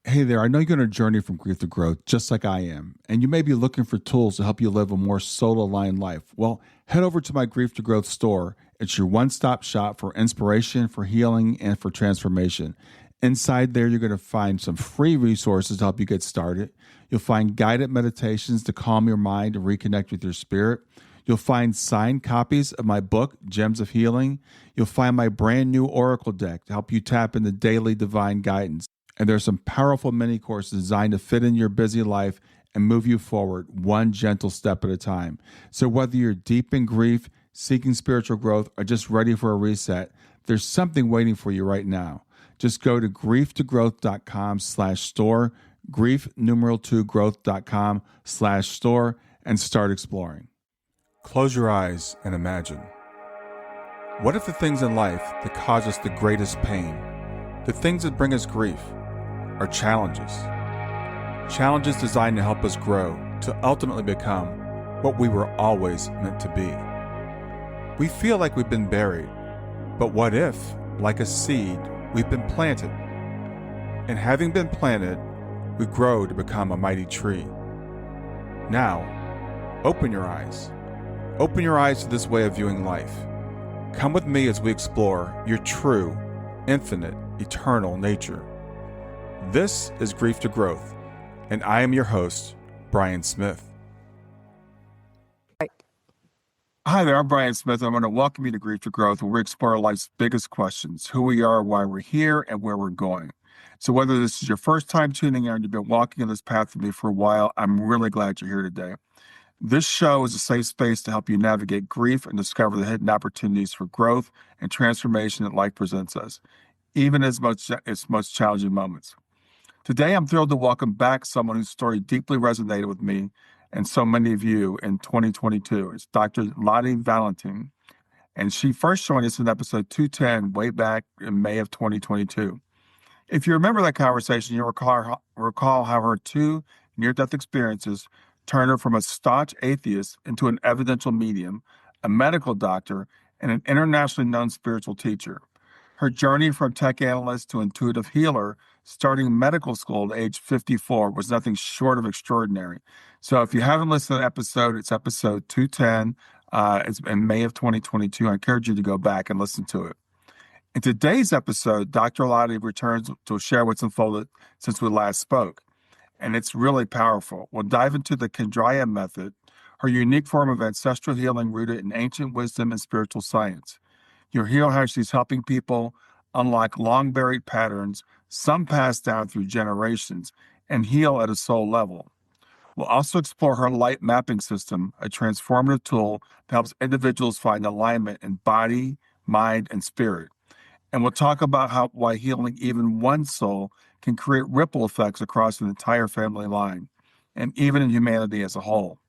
Hey there, I know you're on a journey from grief to growth, just like I am, and you may be looking for tools to help you live a more soul aligned life. Well, head over to my Grief to Growth store. It's your one stop shop for inspiration, for healing, and for transformation. Inside there, you're going to find some free resources to help you get started. You'll find guided meditations to calm your mind and reconnect with your spirit. You'll find signed copies of my book, Gems of Healing. You'll find my brand new Oracle deck to help you tap into daily divine guidance. And there's some powerful mini courses designed to fit in your busy life and move you forward one gentle step at a time. So whether you're deep in grief, seeking spiritual growth, or just ready for a reset, there's something waiting for you right now. Just go to grieftogrowth.com/store, grief numeral 2 growth.com/store, and start exploring. Close your eyes and imagine. What if the things in life that cause us the greatest pain, the things that bring us grief, are challenges? Challenges designed to help us grow, to ultimately become what we were always meant to be. We feel like we've been buried, but what if, like a seed, we've been planted? And having been planted, we grow to become a mighty tree. Now, open your eyes. Open your eyes to this way of viewing life. Come with me as we explore your true, infinite, eternal nature. This is Grief to Growth, and I am your host, Brian Smith. Hi there, I'm Brian Smith. I'm going to welcome you to Grief to Growth, where we explore life's biggest questions: who we are, why we're here, and where we're going. So whether this is your first time tuning in or you've been walking on this path with me for a while, I'm really glad you're here today. This show is a safe space to help you navigate grief and discover the hidden opportunities for growth and transformation that life presents us, even as its most challenging moments. Today, I'm thrilled to welcome back someone whose story deeply resonated with me and so many of you in 2022. It's Dr. Lotte Valentin, and she first joined us in episode 210 way back in May of 2022. If you remember that conversation, you'll recall how her two near-death experiences turned her from a staunch atheist into an evidential medium, a medical doctor, and an internationally known spiritual teacher. Her journey from tech analyst to intuitive healer, starting medical school at age 54, was nothing short of extraordinary. So if you haven't listened to the episode, it's episode 210. It's in May of 2022. I encourage you to go back and listen to it. In today's episode, Dr. Lotte returns to share what's unfolded since we last spoke, and it's really powerful. We'll dive into the Kendriya method, her unique form of ancestral healing rooted in ancient wisdom and spiritual science. You'll hear how she's helping people unlock long-buried patterns, some passed down through generations, and heal at a soul level. We'll also explore her light mapping system, a transformative tool that helps individuals find alignment in body, mind, and spirit. And we'll talk about why healing even one soul can create ripple effects across an entire family line, and even in humanity as a whole.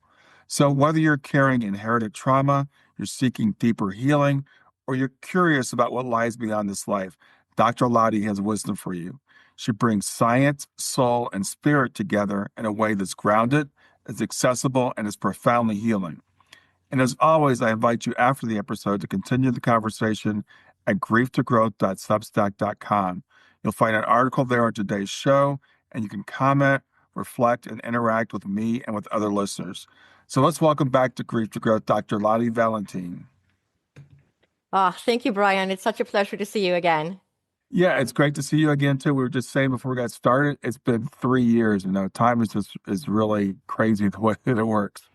So whether you're carrying inherited trauma, you're seeking deeper healing, or you're curious about what lies beyond this life, Dr. Lotte has wisdom for you. She brings science, soul, and spirit together in a way that's grounded, is accessible, and is profoundly healing. And as always, I invite you after the episode to continue the conversation at grieftogrowth.substack.com. You'll find an article there on today's show, and you can comment, reflect, and interact with me and with other listeners. So let's welcome back to Grief to Growth, Dr. Lotte Valentin. Thank you, Brian. It's such a pleasure to see you again. Yeah, it's great to see you again, too. We were just saying before we got started, it's been 3 years. Time is really crazy the way that it works.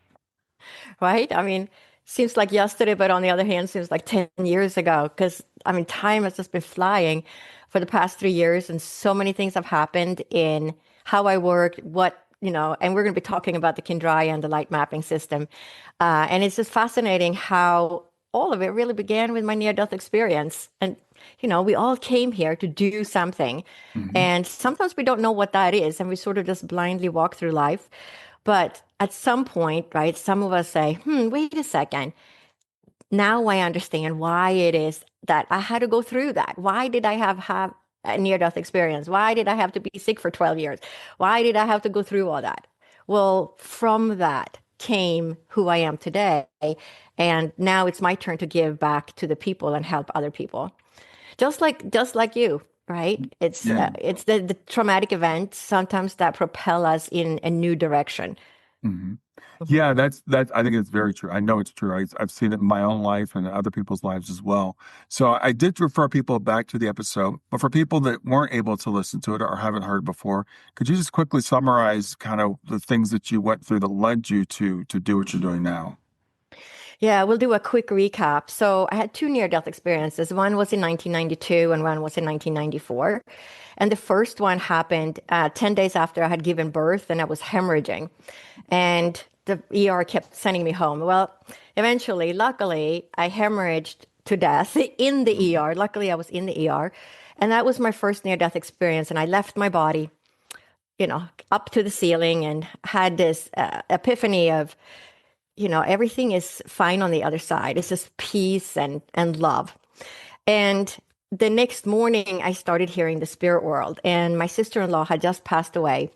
Right? I mean, seems like yesterday, but on the other hand, seems like 10 years ago. Because, time has just been flying for the past 3 years. And so many things have happened in how I work, and we're going to be talking about the Kendriya and the light mapping system. And it's just fascinating how all of it really began with my near-death experience. And, we all came here to do something. Mm-hmm. And sometimes we don't know what that is. And we sort of just blindly walk through life. But at some point, right, some of us say, wait a second. Now I understand why it is that I had to go through that. Why did I have a near-death experience? Why did I have to be sick for 12 years? Why did I have to go through all that? Well, from that came who I am today. And now it's my turn to give back to the people and help other people. Just like you, right? Yeah. It's the traumatic events sometimes that propel us in a new direction. Hmm. Mhm. Yeah, that's I think it's very true. I know it's true. I've seen it in my own life and other people's lives as well. So I did refer people back to the episode, but for people that weren't able to listen to it or haven't heard before, could you just quickly summarize kind of the things that you went through that led you to do what you're doing now? Yeah, we'll do a quick recap. So I had two near-death experiences. One was in 1992 and one was in 1994. And the first one happened 10 days after I had given birth and I was hemorrhaging. And the ER kept sending me home. Well, eventually, luckily, I hemorrhaged to death in the Mhm. ER. Luckily, I was in the ER. And that was my first near-death experience. And I left my body, up to the ceiling and had this epiphany of, everything is fine on the other side. It's just peace and love. And the next morning, I started hearing the spirit world, and my sister-in-law had just passed away.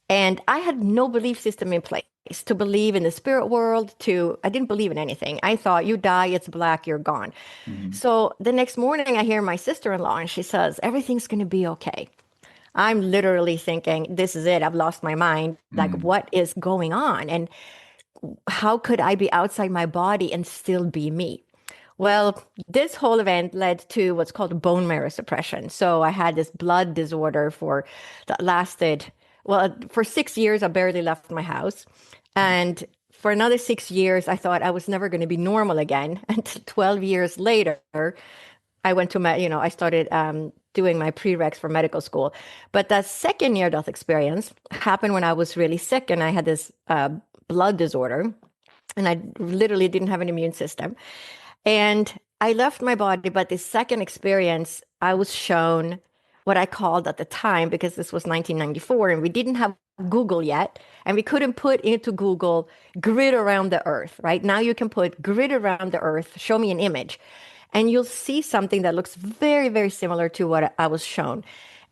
And I had no belief system in place to believe in the spirit world, I didn't believe in anything. I thought you die, it's black, you're gone. Mhm. So the next morning, I hear my sister-in-law, and she says, everything's going to be okay. I'm literally thinking, this is it. I've lost my mind. Like, Mhm. what is going on? And how could I be outside my body and still be me? Well, this whole event led to what's called bone marrow suppression. So I had this blood disorder that lasted, well, for 6 years, I barely left my house. And for another 6 years, I thought I was never going to be normal again. Until 12 years later, I went to I started doing my prereqs for medical school. But that second near death experience happened when I was really sick and I had this blood disorder and I literally didn't have an immune system. And I left my body, but the second experience, I was shown what I called at the time, because this was 1994 and we didn't have Google yet, and we couldn't put into Google grid around the earth, right? Now you can put grid around the earth, show me an image, and you'll see something that looks very, very similar to what I was shown.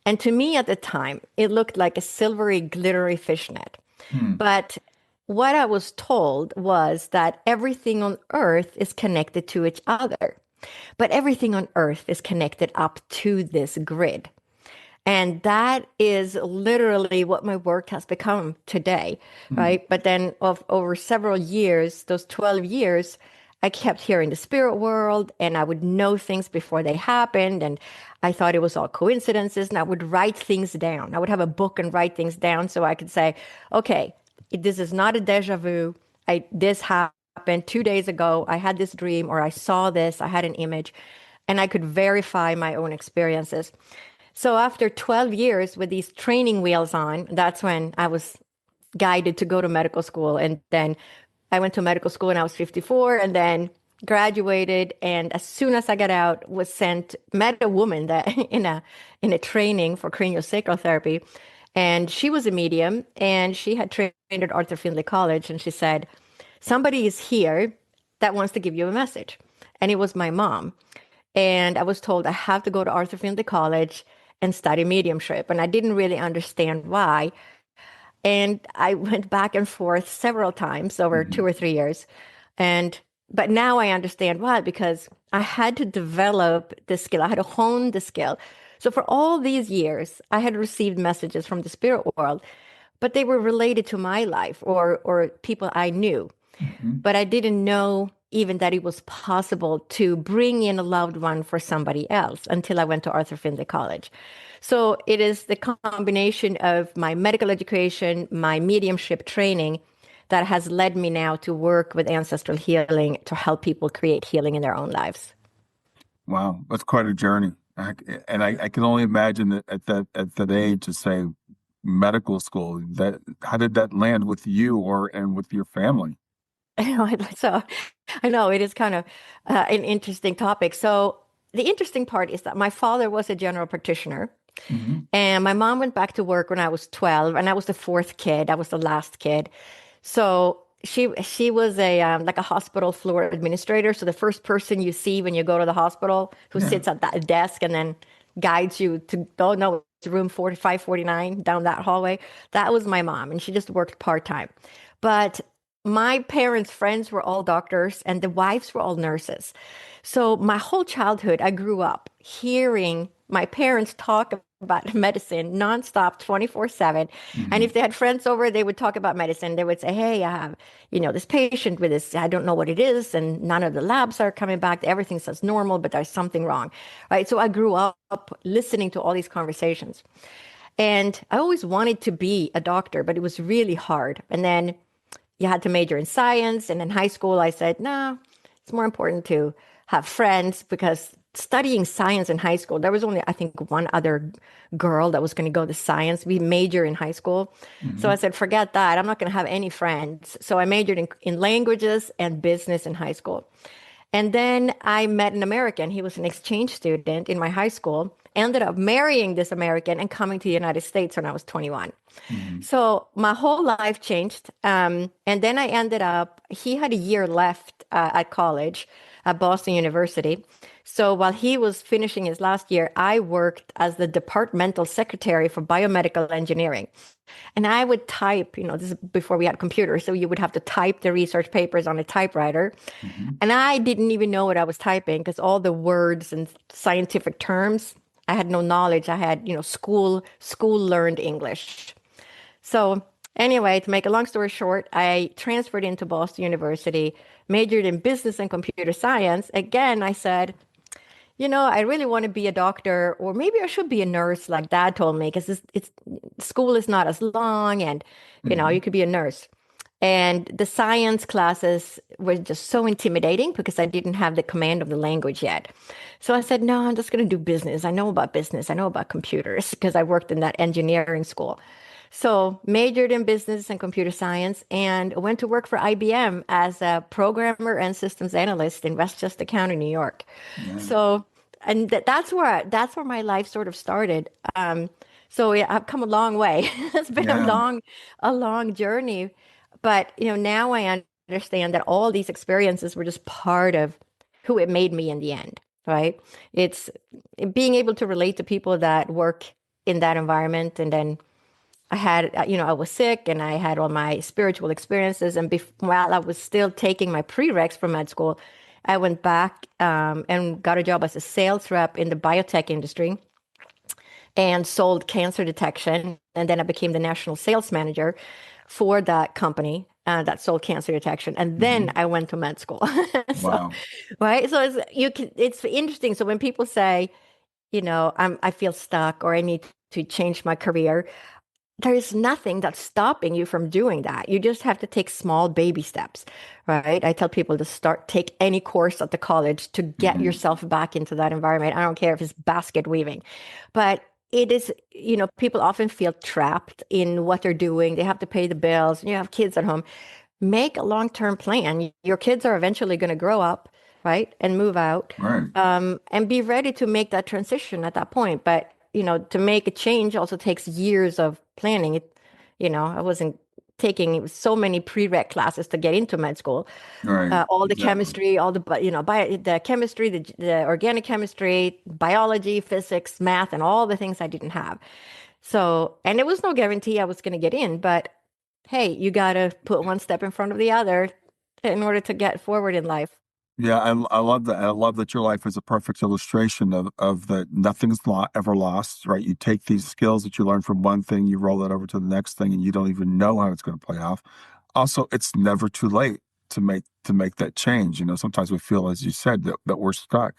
And to me at the time, it looked like a silvery, glittery fishnet. Mhm. But what I was told was that everything on earth is connected to each other, but everything on earth is connected up to this grid. And that is literally what my work has become today, Mhm. right? But then over several years, those 12 years, I kept hearing the spirit world and I would know things before they happened. And I thought it was all coincidences. And I would write things down. I would have a book and write things down so I could say, okay, this is not a deja vu. This happened 2 days ago. I had this dream or I saw this. I had an image and I could verify my own experiences. So after 12 years with these training wheels on, that's when I was guided to go to medical school. And then I went to medical school when I was 54 and then graduated. And as soon as I got out, met a woman that in a training for craniosacral therapy. And she was a medium and she had trained at Arthur Findlay College. And she said, somebody is here that wants to give you a message. And it was my mom. And I was told I have to go to Arthur Findlay College and study mediumship. And I didn't really understand why. And I went back and forth several times over Mhm. 2 or 3 years. And but now I understand why, because I had to develop the skill. I had to hone the skill. So for all these years, I had received messages from the spirit world, but they were related to my life or people I knew. Mhm. But I didn't know even that it was possible to bring in a loved one for somebody else until I went to Arthur Findlay College. So it is the combination of my medical education, my mediumship training that has led me now to work with ancestral healing to help people create healing in their own lives. Wow, that's quite a journey. I can only imagine that at that age to say medical school, that how did that land with you or and with your family? So I know it is kind of an interesting topic. So the interesting part is that my father was a general practitioner. Hmm. And my mom went back to work when I was 12, and I was the fourth kid. I was the last kid. So she was a like a hospital floor administrator. So the first person you see when you go to the hospital who Yeah. sits at that desk and then guides you to, oh no, it's room 4549 down that hallway. That was my mom, and she just worked part-time. But my parents' friends were all doctors and the wives were all nurses. So my whole childhood, I grew up hearing my parents talk about medicine nonstop 24/7. And Hmm. if they had friends over, they would talk about medicine. They would say, hey, I have, this patient with this, I don't know what it is, and none of the labs are coming back. Everything says normal, but there's something wrong, right? So I grew up listening to all these conversations. And I always wanted to be a doctor, but it was really hard. And then you had to major in science. And in high school, I said, no, it's more important to have friends because studying science in high school, there was only, I think, one other girl that was going to go to science. We major in high school. So I Hmm. said, forget that. I'm not going to have any friends. So I majored in languages and business in high school. And then I met an American. He was an exchange student in my high school, ended up marrying this American and coming to the United States when I was 21. Hmm. So my whole life changed. And then I ended up, he had a year left at college at Boston University. So while he was finishing his last year, I worked as the departmental secretary for biomedical engineering. And I would type, this is before we had computers. So you would have to type the research papers on a typewriter. Hmm. And I didn't even know what I was typing because all the words and scientific terms, I had no knowledge. I had, school learned English. So anyway, to make a long story short, I transferred into Boston University, majored in business and computer science. Again, I said, I really want to be a doctor, or maybe I should be a nurse, like Dad told me, because it's school is not as long, and you Hmm. could be a nurse. And the science classes were just so intimidating because I didn't have the command of the language yet. So I said, no, I'm just going to do business. I know about business. I know about computers because I worked in that engineering school. So majored in business and computer science and went to work for IBM as a programmer and systems analyst in Westchester County, New York. Yeah. So, and that's where my life sort of started. So yeah, I've come a long way. It's been a Yeah. long journey, but now I understand that all these experiences were just part of who it made me in the end, right? It's being able to relate to people that work in that environment, and then I had, I was sick and I had all my spiritual experiences. And while I was still taking my prereqs for med school, I went back and got a job as a sales rep in the biotech industry and sold cancer detection. And then I became the national sales manager for that company that sold cancer detection. And then Hmm. I went to med school. So, Wow. right. So it's interesting. So when people say, I feel stuck or I need to change my career, there is nothing that's stopping you from doing that. You just have to take small baby steps, right? I tell people to take any course at the college to get Hmm. yourself back into that environment. I don't care if it's basket weaving, but it is, people often feel trapped in what they're doing. They have to pay the bills and you have kids at home. Make a long-term plan. Your kids are eventually going to grow up, right? And move out, Right. and be ready to make that transition at that point. But, to make a change also takes years of planning. I wasn't taking so many prereq classes to get into med school. Right. All the Exactly. chemistry, all the, the chemistry, the organic chemistry, biology, physics, math, and all the things I didn't have. So, and it was no guarantee I was going to get in, but hey, you got to put one step in front of the other in order to get forward in life. Yeah, I love that. I love that your life is a perfect illustration of that nothing's ever lost, right? You take these skills that you learn from one thing, you roll it over to the next thing, and you don't even know how it's going to play off. Also, it's never too late to make that change. Sometimes we feel, as you said, that we're stuck.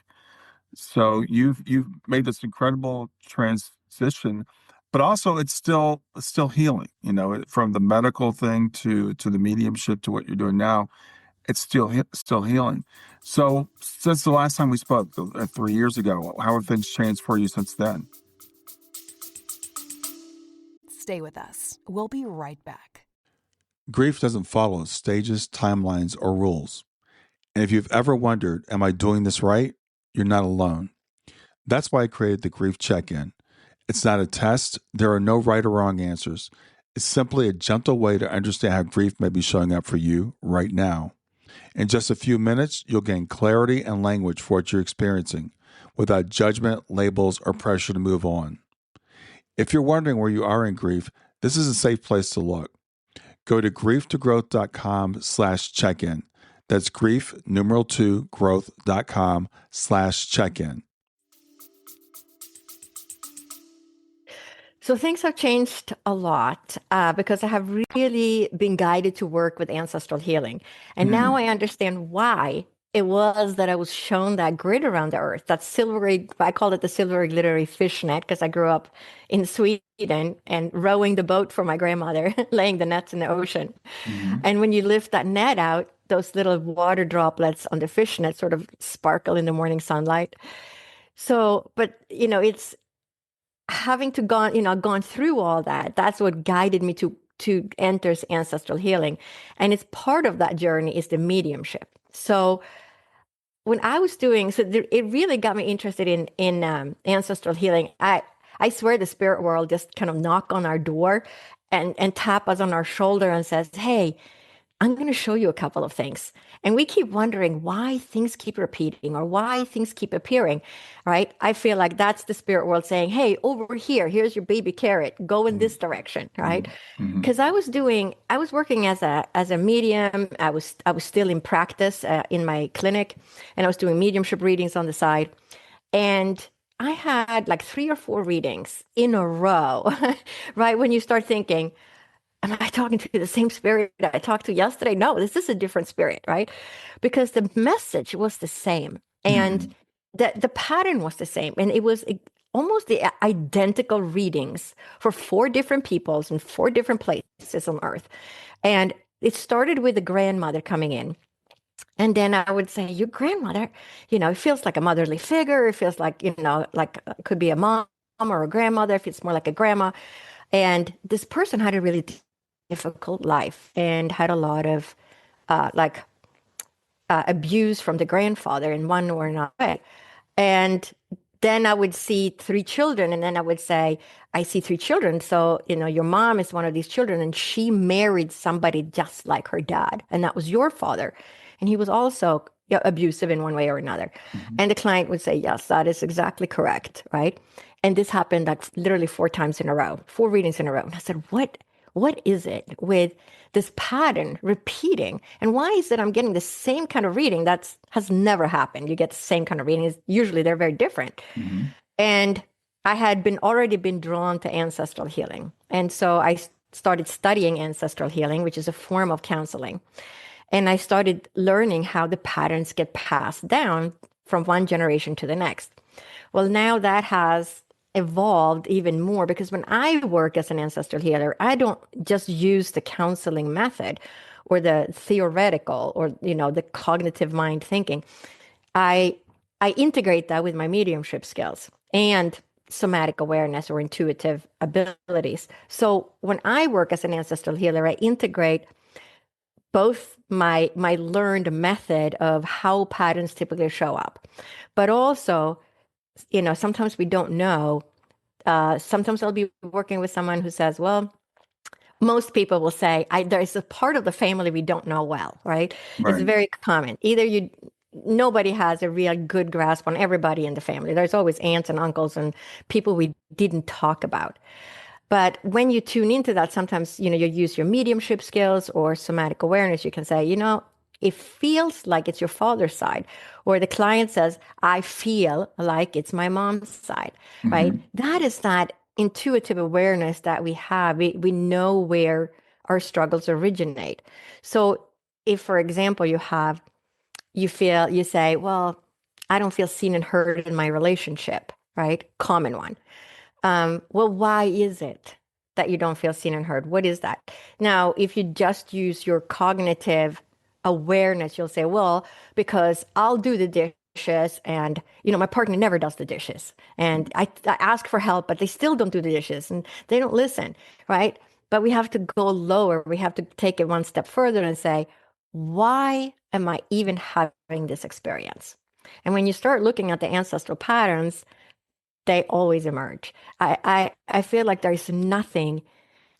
So you've made this incredible transition, but also it's still healing. From the medical thing to the mediumship to what you're doing now, it's still healing. So since the last time we spoke 3 years ago, how have things changed for you since then? Stay with us. We'll be right back. Grief doesn't follow stages, timelines, or rules. And if you've ever wondered, am I doing this right? You're not alone. That's why I created the Grief Check In. It's not a test, there are no right or wrong answers. It's simply a gentle way to understand how grief may be showing up for you right now. In just a few minutes, you'll gain clarity and language for what you're experiencing without judgment, labels, or pressure to move on. If you're wondering where you are in grief, this is a safe place to look. Go to grieftogrowth.com/check-in. That's grief, numeral 2, growth.com/check-in. So things have changed a lot because I have really been guided to work with ancestral healing. And now Mm, I understand why it was that I was shown that grid around the earth, that silvery, I call it the silvery glittery fishnet because I grew up in Sweden and rowing the boat for my grandmother, laying the nets in the ocean. mhm. And when you lift that net out, those little water droplets on the fishnet sort of sparkle in the morning sunlight. So, but it's having to gone through all that. That's what guided me to enter ancestral healing, and it's part of that journey is the mediumship. So when I was doing, it really got me interested in ancestral healing. I swear the spirit world just kind of knock on our door and tap us on our shoulder and says, "Hey, I'm going to show you a couple of things." And we keep wondering why things keep repeating or why things keep appearing, right? I feel like that's the spirit world saying, "Hey, over here, here's your baby carrot. Go in Mhm, this direction," right? mhm, mhm, Because I was working as a medium. I was still in practice in my clinic, and I was doing mediumship readings on the side. And I had like 3 or 4 readings in a row, right? When you start thinking, am I talking to the same spirit I talked to yesterday? No, this is a different spirit, right? Because the message was the same and mhm. the pattern was the same. And it was almost the identical readings for 4 different peoples in 4 different places on earth. And it started with the grandmother coming in. And then I would say, your grandmother, it feels like a motherly figure. It feels like, like could be a mom or a grandmother if it's more like a grandma. And this person had a really difficult life and had a lot of like abuse from the grandfather in one or another way. And then I would see 3 children, and then I would say, I see 3 children. So, your mom is one of these children, and she married somebody just like her dad, and that was your father. And he was also abusive in one way or another. Mhm. And the client would say, yes, that is exactly correct, right? And this happened like literally 4 times in a row, 4 readings in a row. And I said, what is it with this pattern repeating? And why is it I'm getting the same kind of reading that has never happened? You get the same kind of reading. Usually they're very different. Mhm. And I had been already been drawn to ancestral healing. And so I started studying ancestral healing, which is a form of counseling. And I started learning how the patterns get passed down from one generation to the next. Well, now that has evolved even more because when I work as an ancestral healer, I don't just use the counseling method or the theoretical or the cognitive mind thinking. I I integrate that with my mediumship skills and somatic awareness or intuitive abilities. So when I work as an ancestral healer, I integrate both my learned method of how patterns typically show up, but also, sometimes we don't know. Sometimes I'll be working with someone who says, well, most people will say, there's a part of the family we don't know well, right? It's Right. very common. Nobody has a real good grasp on everybody in the family. There's always aunts and uncles and people we didn't talk about. But when you tune into that, sometimes, you use your mediumship skills or somatic awareness. You can say, it feels like it's your father's side. Or the client says, I feel like it's my mom's side, right? Mhm. That is that intuitive awareness that we have. We know where our struggles originate. So if, for example, you say, well, I don't feel seen and heard in my relationship, right? Common one. Well, why is it that you don't feel seen and heard? What is that? Now, if you just use your cognitive awareness, you'll say, well, because I'll do the dishes and, my partner never does the dishes. And I ask for help, but they still don't do the dishes and they don't listen, right? But we have to go lower. We have to take it one step further and say, why am I even having this experience? And when you start looking at the ancestral patterns, they always emerge. I feel like there's nothing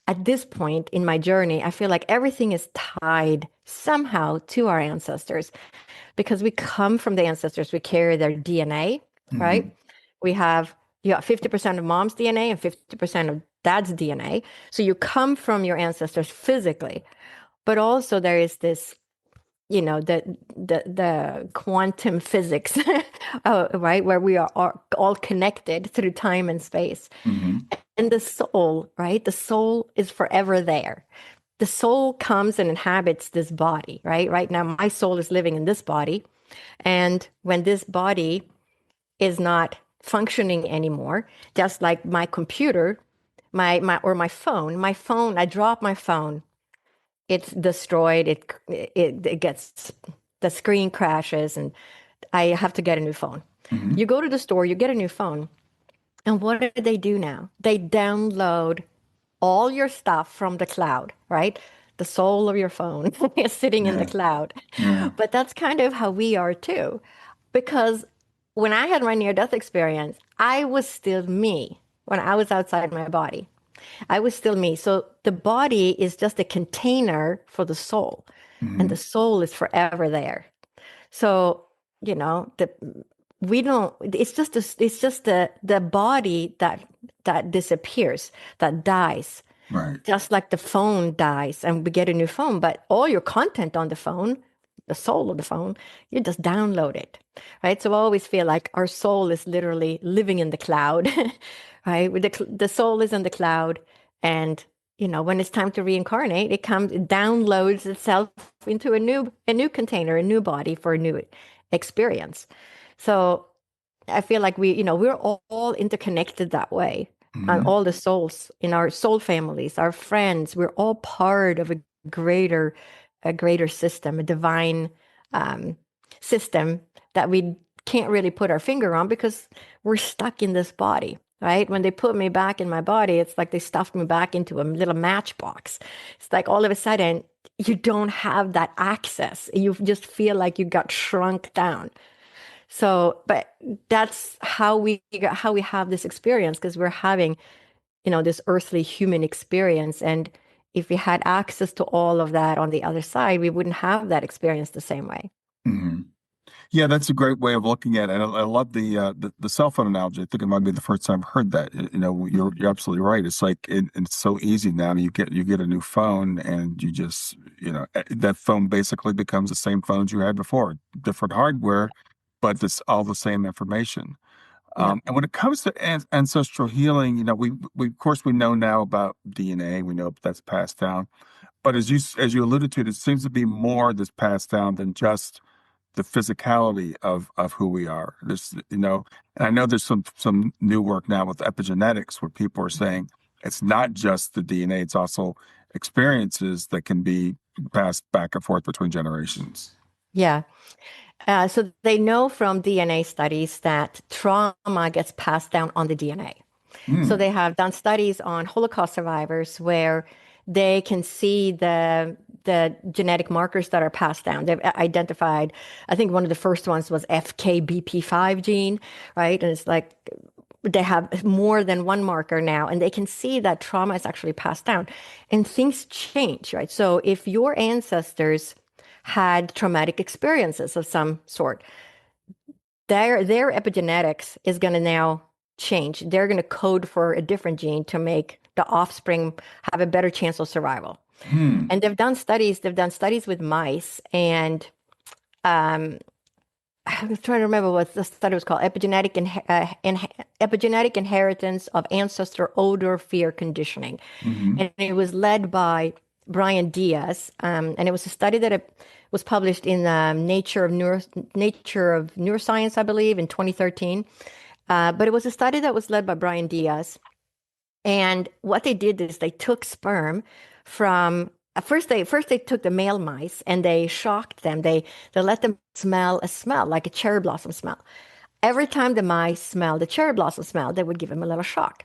at this point in my journey. I feel like everything is tied somehow to our ancestors because we come from the ancestors. We carry their DNA, right? Mhm. We have 50% of mom's DNA and 50% of dad's DNA. So you come from your ancestors physically, but also there is this the quantum physics, right, where we are all connected through time and space. Mhm. And the soul, right? The soul is forever there. The soul comes and inhabits this body, right? Right now, my soul is living in this body. And when this body is not functioning anymore, just like my computer, my phone, I drop my phone, it's destroyed, it gets, the screen crashes, and I have to get a new phone. Hmm. You go to the store, you get a new phone, and what do they do now? They download all your stuff from the cloud, right? The soul of your phone is sitting in the Yeah. cloud. Yeah. But that's kind of how we are too. Because when I had my near death experience, I was still me when I was outside my body. I was still me. So the body is just a container for the soul, and Hmm. the soul is forever there. So, you know, the we don't it's just the body that disappears, that dies, Right. just like the phone dies and we get a new phone, but all your content on the phone, the soul of the phone, you just download it, right? So I always feel like our soul is literally living in the cloud, right? The soul is in the cloud, and when it's time to reincarnate, it downloads itself into a new container, a new body for a new experience. So I feel like we're all interconnected that way. And Hmm. all the souls in our soul families, our friends, we're all part of a greater system, a divine um, system that we can't really put our finger on because we're stuck in this body, right? When they put me back in my body, it's like they stuffed me back into a little matchbox. It's like all of a sudden you don't have that access. You just feel like you got shrunk down. So, but that's how we have this experience, because we're having, this earthly human experience. And if we had access to all of that on the other side, we wouldn't have that experience the same way. Hmm. Yeah, that's a great way of looking at it. I love the cell phone analogy. I think it might be the first time I've heard that. You're absolutely right. It's like it's so easy now. You get a new phone, and you just that phone basically becomes the same phones you had before, different hardware, but it's all the same information. Yeah. And when it comes to ancestral healing, we of course we know now about DNA. We know that's passed down, but as you alluded to, there seems to be more that's passed down than just the physicality of who we are. And I know there's some new work now with epigenetics where people are saying it's not just the DNA, it's also experiences that can be passed back and forth between generations. Yeah. So they know from DNA studies that trauma gets passed down on the DNA. So Hmm. they have done studies on Holocaust survivors where they can see the genetic markers that are passed down. They've identified, I think one of the first ones was FKBP5 gene, right? And it's like they have more than one marker now, and they can see that trauma is actually passed down, and things change, right? So if your ancestors had traumatic experiences of some sort, their epigenetics is going to now change. They're going to code for a different gene to make the offspring have a better chance of survival. Hmm. And they've done studies. They've done studies with mice, and um, I was trying to remember what the study was called: epigenetic inheritance of ancestor odor fear conditioning, Hmm. and it was led by Brian Diaz, and it was a study that was published in Nature of Neuroscience, I believe, in 2013. But it was a study that was led by Brian Diaz, and what they did is they took sperm from first they took the male mice and they shocked them. They let them smell a smell like a cherry blossom smell. Every time the mice smelled the cherry blossom smell, they would give them a little shock.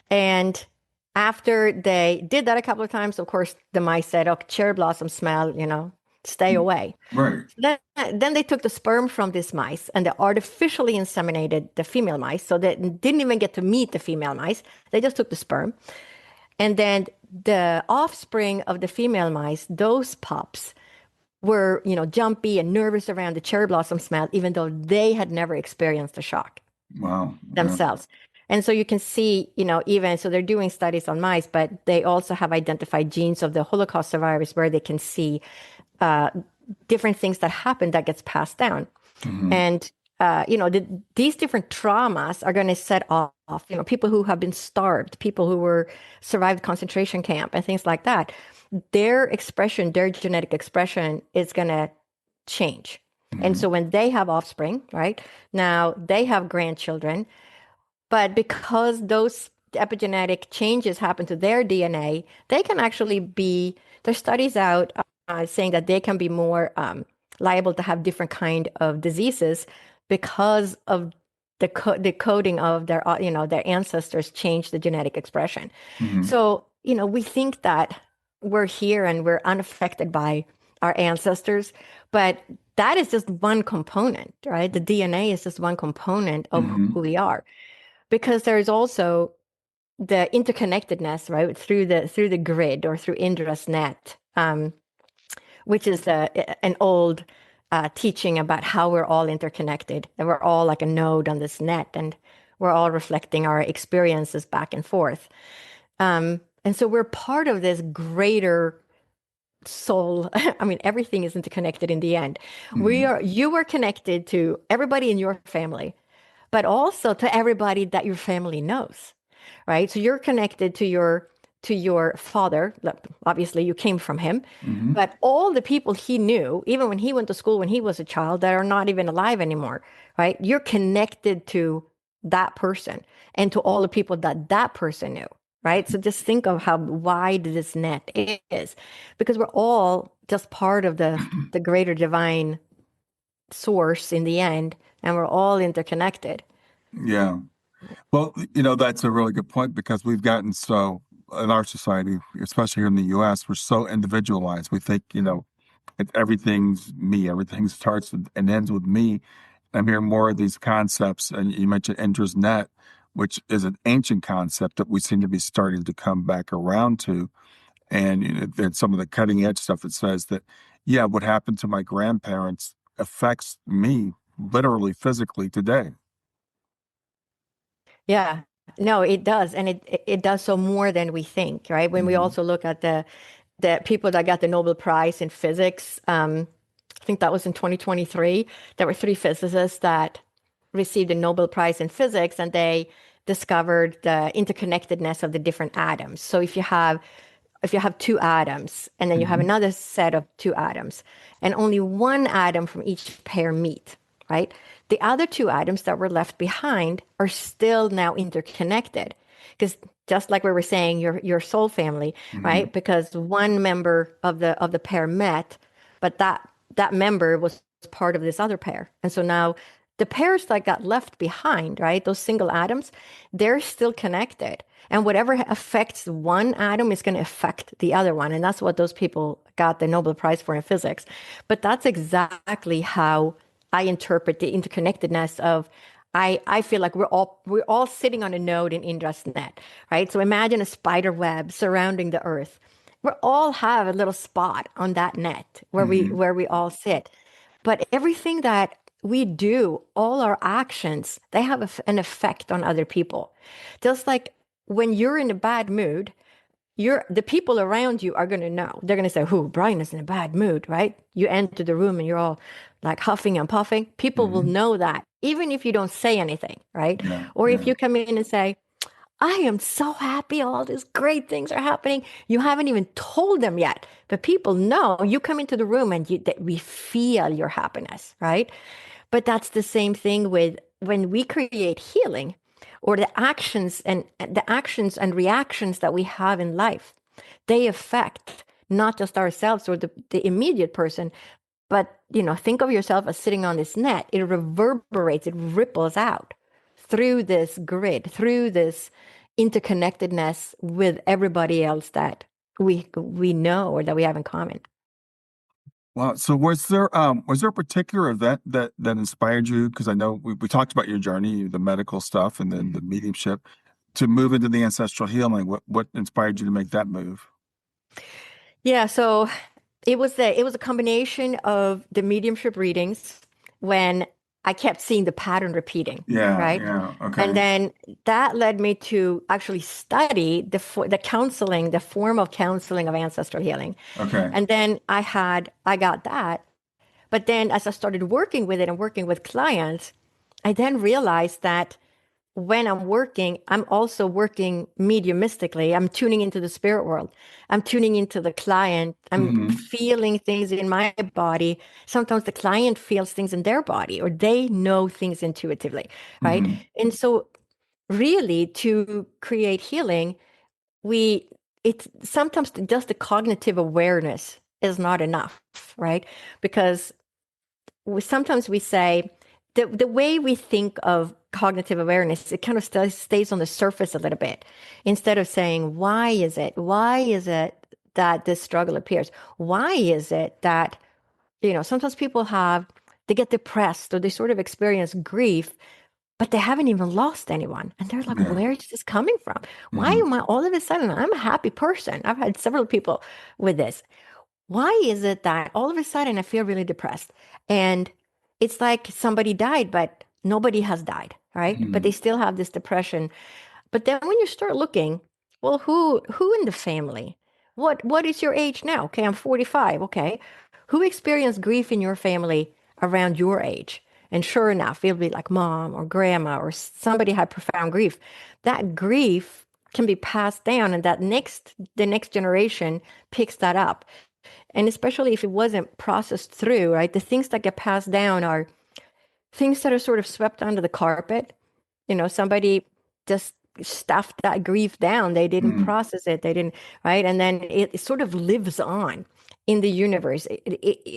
And after they did that a couple of times, of course, the mice said, "Oh, cherry blossom smell, stay away." Right. Then they took the sperm from these mice and they artificially inseminated the female mice. So they didn't even get to meet the female mice. They just took the sperm. And then the offspring of the female mice, those pups, were, jumpy and nervous around the cherry blossom smell, even though they had never experienced a shock Wow. Yeah. themselves. And so you can see, even so they're doing studies on mice, but they also have identified genes of the Holocaust survivors where they can see uh, different things that happen that gets passed down. Hmm. And these different traumas are going to set off, people who have been starved, people who were survived concentration camp and things like that. Their expression, their genetic expression is going to change. And so when they have offspring, right, now they have grandchildren, but because those epigenetic changes happen to their DNA, they can actually be, there's studies out saying that they can be more liable to have different kind of diseases because of the coding of their, their ancestors changed the genetic expression. Hmm. So, we think that we're here and we're unaffected by our ancestors, but that is just one component, right? The DNA is just one component of Hmm. who we are, because there's also the interconnectedness, right, through the grid or through Indra's net, which is an old teaching about how we're all interconnected, and we're all like a node on this net, and we're all reflecting our experiences back and forth. And so we're part of this greater soul. I mean, everything is interconnected in the end. Hmm. You are connected to everybody in your family, but also to everybody that your family knows, right? So you're connected to your father. Look, obviously, you came from him, Hmm. but all the people he knew, even when he went to school when he was a child, that are not even alive anymore, right? You're connected to that person and to all the people that that person knew, right? So just think of how wide this net is, because we're all just part of the greater divine source in the end, and we're all interconnected. Yeah. Well, that's a really good point because we've gotten so in our society, especially here in the US, we're so individualized. We think, everything's me, everything starts and ends with me. I'm hearing more of these concepts, and you mentioned Indra's net, which is an ancient concept that we seem to be starting to come back around to. And then some of the cutting edge stuff that says that, yeah, what happened to my grandparents affects me literally, physically today. Yeah, no, it does, and it does so more than we think, right? When we Hmm. also look at the people that got the Nobel Prize in physics, I think that was in 2023. There were three physicists that received a Nobel Prize in physics, and they discovered the interconnectedness of the different atoms. So if you have two atoms, and then you have Hmm. another set of two atoms, and only one atom from each pair meet, right? The other two atoms that were left behind are still now interconnected. Because just like we were saying, your soul family, Hmm. right? Because one member of the pair met, but that member was part of this other pair. And so now the pairs that got left behind, right? Those single atoms, they're still connected. And whatever affects one atom is going to affect the other one. And that's what those people got the Nobel Prize for in physics. But that's exactly how I interpret the interconnectedness of. I feel like we're all sitting on a node in Indra's net, right? So imagine a spider web surrounding the earth. We all have a little spot on that net where we Hmm. where we all sit. But everything that we do, all our actions, they have an effect on other people. Just like when you're in a bad mood, the people around you are going to know. They're going to say, "Who? Brian is in a bad mood," right? You enter the room and you're all like huffing and puffing. People will Hmm. know that, even if you don't say anything, right? Yeah. Or if Yeah. you come in and say, "I am so happy, all these great things are happening." You haven't even told them yet, but people know. You come into the room and that we feel your happiness, right? But that's the same thing with when we create healing, or the actions and reactions that we have in life. They affect not just ourselves or the immediate person, but think of yourself as sitting on this net. It reverberates, it ripples out through this grid, through this interconnectedness with everybody else that we know or that we have in common. Wow. So was there a particular event that inspired you? Because I know we talked about your journey, the medical stuff, and then the mediumship to move into the ancestral healing. What inspired you to make that move? Yeah, so it was a combination of the mediumship readings when I kept seeing the pattern repeating, Yeah. right? Yeah. And Okay. then that led me to actually study the counseling, the form of counseling of ancestral healing. Okay. And then I got that. But then as I started working with it and working with clients, I then realized that when I'm working, I'm also working mediumistically. I'm tuning into the spirit world. I'm tuning into the client. I'm Hmm. feeling things in my body. Sometimes the client feels things in their body, or they know things intuitively, right? Hmm. And so really to create healing, we it's sometimes just the cognitive awareness is not enough, right? Because sometimes we say the way we think of cognitive awareness, it kind of stays on the surface a little bit instead of saying, why is it that this struggle appears? Why is it that, sometimes people they get depressed or they sort of experience grief, but they haven't even lost anyone. And they're like, Yeah. where is this coming from? Why Hmm. am I all of a sudden, I'm a happy person? I've had several people with this. Why is it that all of a sudden I feel really depressed? And it's like somebody died, but nobody has died, right? But they Hmm. still have this depression. But then when you start looking, well, who in the family? What is your age now? Okay, I'm 45. Okay. Who experienced grief in your family around your age? And sure enough, it'll be like mom or grandma or somebody had profound grief. That grief can be passed down and the next generation picks that up. And especially if it wasn't processed through, right? The things that get passed down are things that are sort of swept under the carpet. Somebody just stuffed that grief down. They didn't Hmm. process it. They didn't, right? And then it sort of lives on in the universe.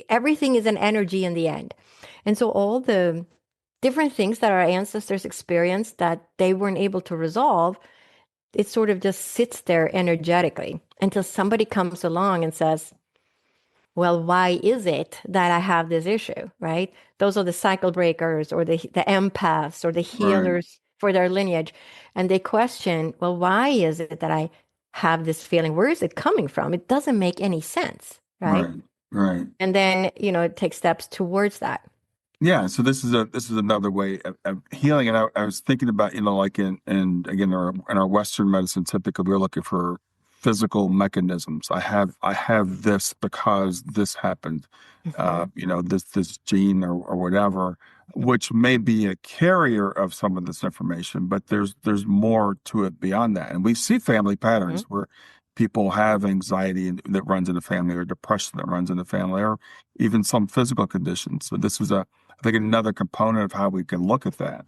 Everything is an energy in the end. And so all the different things that our ancestors experienced that they weren't able to resolve, it sort of just sits there energetically until somebody comes along and says, well, why is it that I have this issue, right? Those are the cycle breakers or the empaths or the Right. healers for their lineage. And they question, well, why is it that I have this feeling? Where is it coming from? It doesn't make any sense, right? Right. Right. And then, take steps towards that. Yeah, so this is another way of healing, and I was thinking about like in again in our Western medicine, typically we're looking for physical mechanisms. I have this because this happened, Hmm. this gene or whatever, which may be a carrier of some of this information, but there's more to it beyond that, and we see family Hmm. patterns where people have anxiety that runs in the family, or depression that runs in the family, or even some physical conditions. So this is I think another component of how we can look at that.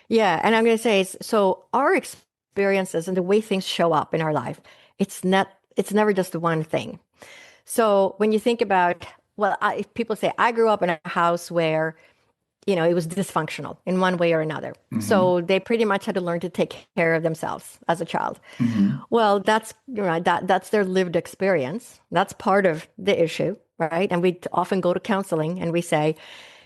Yeah. And I'm going to say, so our experiences and the way things show up in our life, it's never just the one thing. So when you think about, well, people say, I grew up in a house where, it was dysfunctional in one way or another. Hmm. So they pretty much had to learn to take care of themselves as a child. Hmm. Well, that's their lived experience. That's part of the issue, right? And we often go to counseling and we say,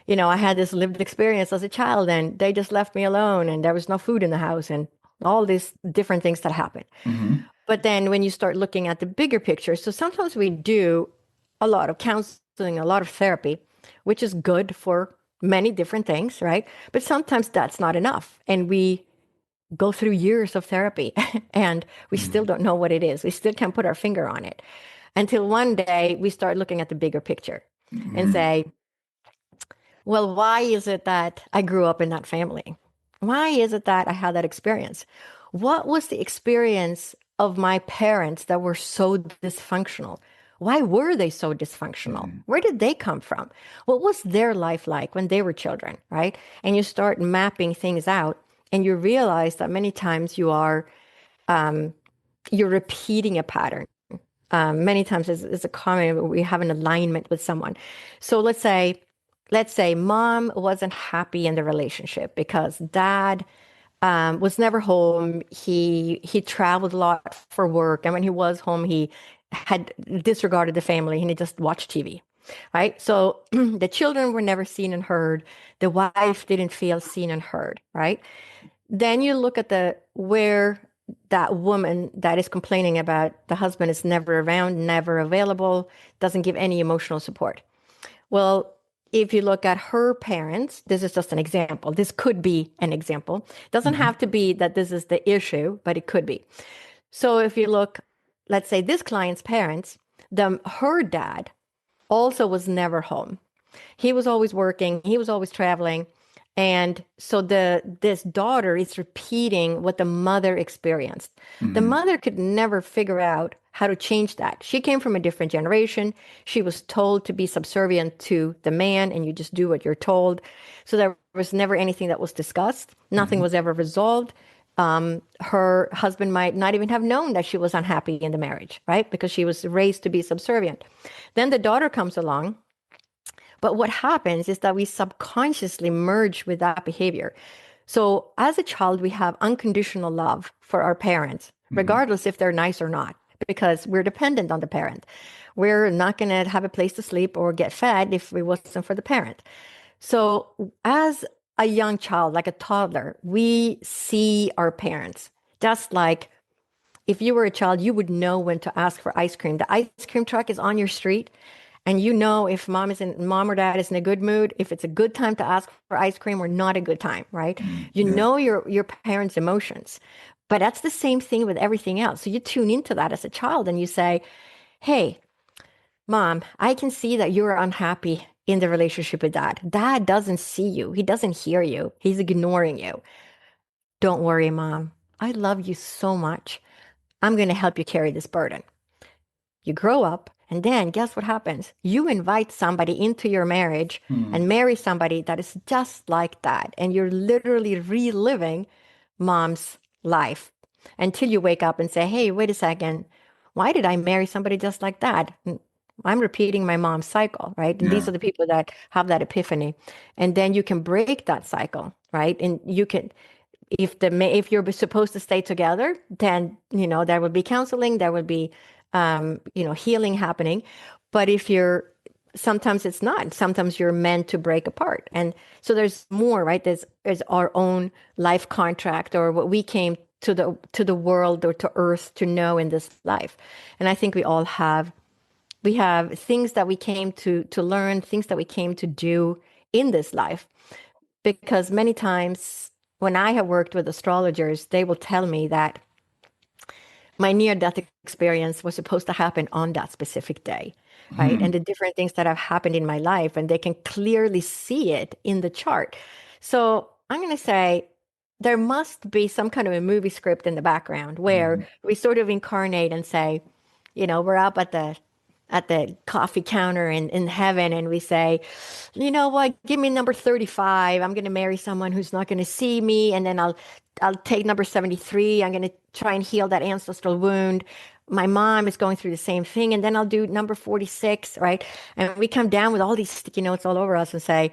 I had this lived experience as a child and they just left me alone and there was no food in the house and all these different things that happen. Hmm. But then when you start looking at the bigger picture, so sometimes we do a lot of counseling, a lot of therapy, which is good for many different things, right? But sometimes that's not enough. And we go through years of therapy and we still Hmm. don't know what it is. We still can't put our finger on it until one day we start looking at the bigger picture and Hmm. say, well, why is it that I grew up in that family? Why is it that I had that experience? What was the experience of my parents that were so dysfunctional? Why were they so dysfunctional? Hmm. Where did they come from? What was their life like when they were children, right? And you start mapping things out and you realize that many times you're repeating a pattern. Many times it's a common we have an alignment with someone. So let's say mom wasn't happy in the relationship because dad was never home. He traveled a lot for work, and when he was home, he had disregarded the family and he just watched TV. Right. So the children were never seen and heard. The wife didn't feel seen and heard. Right. Then you look at the where that woman that is complaining about the husband is never around, never available, doesn't give any emotional support. Well, if you look at her parents, this is just an example. This could be an example. Doesn't Hmm. have to be that this is the issue, but it could be. So if you look, let's say this client's parents, her dad also was never home. He was always working, he was always traveling. And so this daughter is repeating what the mother experienced. The Hmm. mother could never figure out how to change that. She came from a different generation. She was told to be subservient to the man and you just do what you're told. So there was never anything that was discussed. Nothing Hmm. was ever resolved. Her husband might not even have known that she was unhappy in the marriage, right? Because she was raised to be subservient. Then the daughter comes along, but what happens is that we subconsciously merge with that behavior. So as a child, we have unconditional love for our parents, Hmm. regardless if they're nice or not, because we're dependent on the parent. We're not going to have a place to sleep or get fed if it wasn't for the parent. So as a young child, like a toddler, we see our parents just like if you were a child, you would know when to ask for ice cream. The ice cream truck is on your street, and you know if mom or dad is in a good mood, if it's a good time to ask for ice cream or not a good time, right? You Yeah. know your parents' emotions. But that's the same thing with everything else. So you tune into that as a child and you say, "Hey, mom, I can see that you're unhappy in the relationship with dad. Dad doesn't see you. He doesn't hear you. He's ignoring you. Don't worry, mom. I love you so much. I'm going to help you carry this burden." You grow up, and then guess what happens? You invite somebody into your marriage Hmm. and marry somebody that is just like that. And you're literally reliving mom's life until you wake up and say, hey, wait a second. Why did I marry somebody just like that? I'm repeating my mom's cycle, right? And these Yeah. are the people that have that epiphany. And then you can break that cycle, right? And you can, if you're supposed to stay together, then there would be counseling, there would be healing happening. But if you're sometimes it's not. Sometimes you're meant to break apart, and so there's more, right? There's our own life contract, or what we came to the world or to Earth to know in this life. And I think we have things that we came to learn, things that we came to do in this life because many times when I have worked with astrologers, they will tell me that my near-death experience was supposed to happen on that specific day, right? Hmm. And the different things that have happened in my life, and they can clearly see it in the chart. So I'm going to say there must be some kind of a movie script in the background where Hmm. we sort of incarnate and say, we're up at the coffee counter in heaven and we say, you know what, give me number 35. I'm going to marry someone who's not going to see me. And then I'll take number 73. I'm going to try and heal that ancestral wound. My mom is going through the same thing. And then I'll do number 46, right? And we come down with all these sticky notes all over us and say,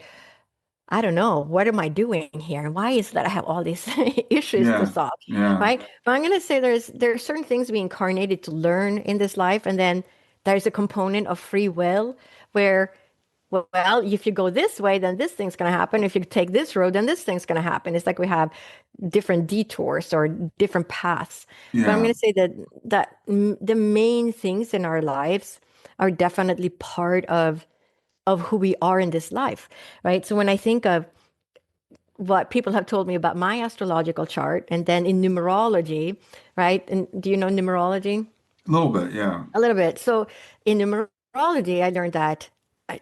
I don't know, what am I doing here? And why is it that I have all these issues to Yeah. solve, Yeah. right? But I'm going to say there are certain things we incarnated to learn in this life. And then there's a component of free will where, well, if you go this way, then this thing's going to happen. If you take this road, then this thing's going to happen. It's like we have different detours or different paths. But I'm Yeah. going to say that the main things in our lives are definitely part of who we are in this life, right? So when I think of what people have told me about my astrological chart and then in numerology, right? And do you know numerology? A little bit. Yeah. A little bit. So in numerology, I learned that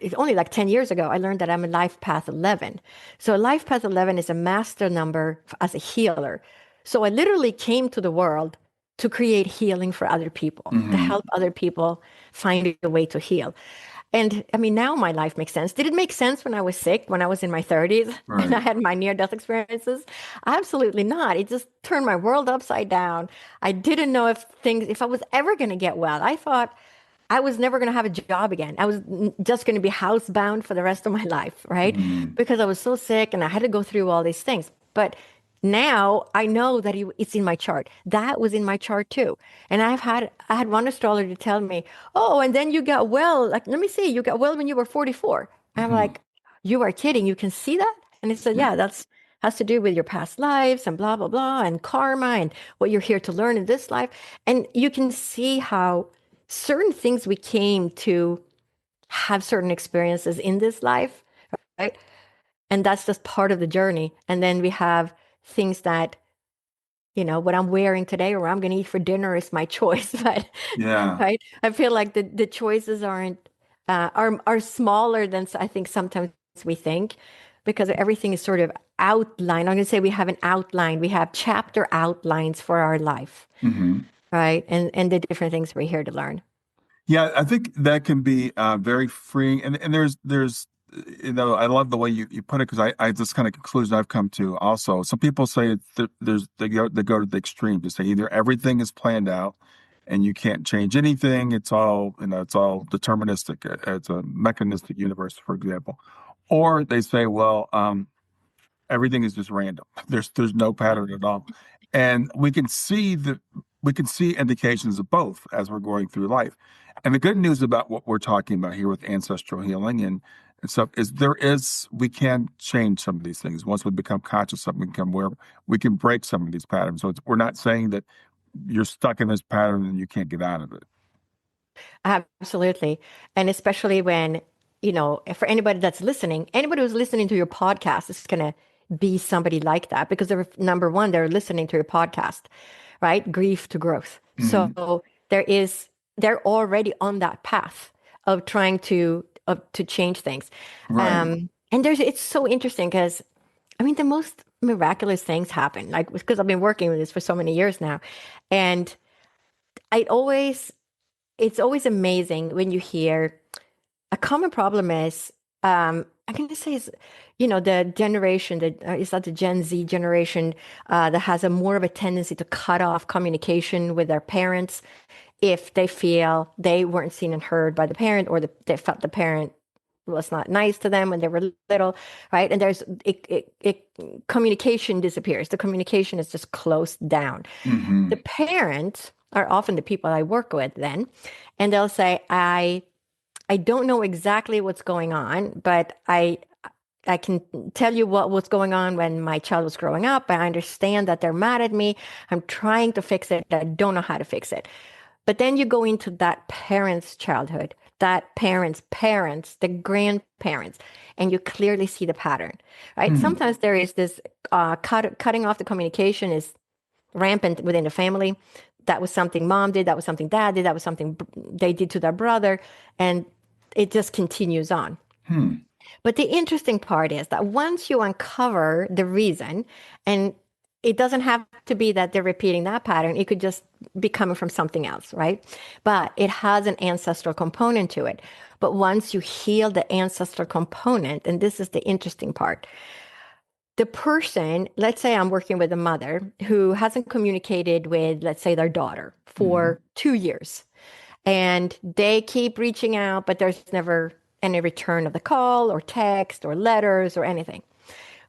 it's only like 10 years ago, I learned that I'm a life path 11. So life path 11 is a master number as a healer. So I literally came to the world to create healing for other people, to Hmm. help other people find a way to heal. And I mean, now my life makes sense. Did it make sense when I was sick, when I was in my 30s and Right. I had my near death experiences? Absolutely not. It just turned my world upside down. I didn't know if I was ever going to get well. I thought I was never going to have a job again. I was just going to be housebound for the rest of my life, right? Hmm. Because I was so sick and I had to go through all these things. But now I know that it's in my chart. That was in my chart too. And I had one astrologer tell me, "Oh, and then you got well. Like, let me see, you got well when you were 44." And I'm Hmm. like, "You are kidding. You can see that?" And he said, Yeah. "Yeah, that's has to do with your past lives and blah blah blah and karma and what you're here to learn in this life." And you can see how certain things we came to have certain experiences in this life, right? And that's just part of the journey. And then we have things that, what I'm wearing today or what I'm going to eat for dinner is my choice. But Yeah. right, I feel like the choices are smaller than I think sometimes we think, because everything is sort of outline. I'm going to say we have an outline. We have chapter outlines for our life, right? And the different things we're here to learn. Yeah, I think that can be very freeing. And there's I love the way you put it, because I this kind of conclusion I've come to also. Some people say they go to the extreme to say either everything is planned out and you can't change anything. It's all, it's all deterministic. It's a mechanistic universe, for example. Or they say, well, everything is just random. There's no pattern at all. And we can see indications of both as we're going through life. And the good news about what we're talking about here with ancestral healing and stuff is we can change some of these things. Once we become conscious of them, we become aware, we can break some of these patterns. So we're not saying that you're stuck in this pattern and you can't get out of it. Absolutely. And especially when, for anybody that's listening, anybody who's listening to your podcast is going to be somebody like that, because number one, they're listening to your podcast, right? Grief to growth. So they're already on that path of trying to change things. Right. And it's so interesting because, I mean, the most miraculous things happen, like, because I've been working with this for so many years now. And I always, it's always amazing when you hear a common problem is, I'm going to say is, the generation that is that the Gen Z generation that has a more of a tendency to cut off communication with their parents if they feel they weren't seen and heard by the parent, or they felt the parent was not nice to them when they were little, right? And communication disappears. The communication is just closed down. The parents are often the people I work with then, and they'll say, I don't know exactly what's going on, but I can tell you what was going on when my child was growing up. I understand that they're mad at me. I'm trying to fix it. I don't know how to fix it. But then you go into that parent's childhood, that parent's parents, the grandparents, and you clearly see the pattern, right? Sometimes there is this cutting off the communication is rampant within the family. That was something mom did. That was something dad did. That was something they did to their brother. And it just continues on. But the interesting part is that once you uncover the reason, and it doesn't have to be that they're repeating that pattern, it could just be coming from something else, right? But it has an ancestral component to it. But once you heal the ancestral component, and this is the interesting part, the person, let's say I'm working with a mother who hasn't communicated with, let's say, their daughter for 2 years, and they keep reaching out, but there's never any return of the call or text or letters or anything.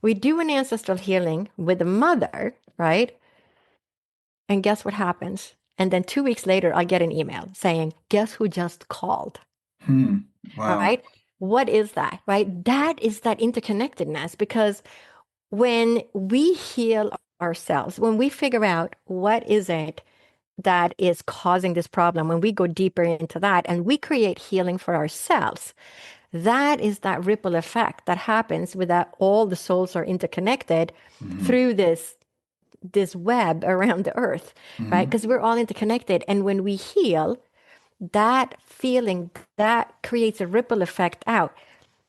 We do an ancestral healing with the mother, right? And guess what happens? And then 2 weeks later, I get an email saying, guess who just called? Wow. Right? What is that, right? That is that interconnectedness, because when we heal ourselves, when we figure out what is it that is causing this problem, when we go deeper into that and we create healing for ourselves, that is that ripple effect that happens with that all the souls are interconnected through this web around the earth, right? Because we're all interconnected. And when we heal, that feeling, that creates a ripple effect out.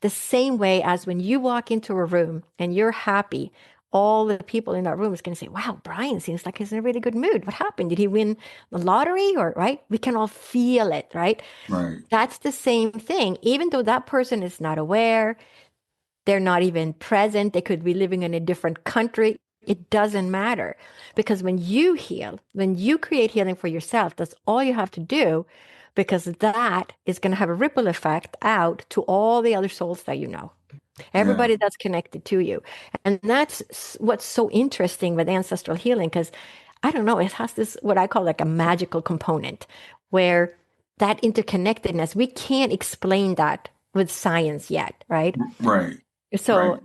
The same way as when you walk into a room and you're happy, all the people in that room is going to say, wow, Brian seems like he's in a really good mood. What happened? Did he win the lottery? Or, right? We can all feel it, right? Right. That's the same thing. Even though that person is not aware, they're not even present, they could be living in a different country. It doesn't matter, because when you heal, when you create healing for yourself, that's all you have to do, because that is going to have a ripple effect out to all the other souls that you know, everybody that's connected to you. And that's what's so interesting with ancestral healing, because I don't know, it has this, what I call like a magical component, where that interconnectedness, we can't explain that with science yet, right? Right. So Right.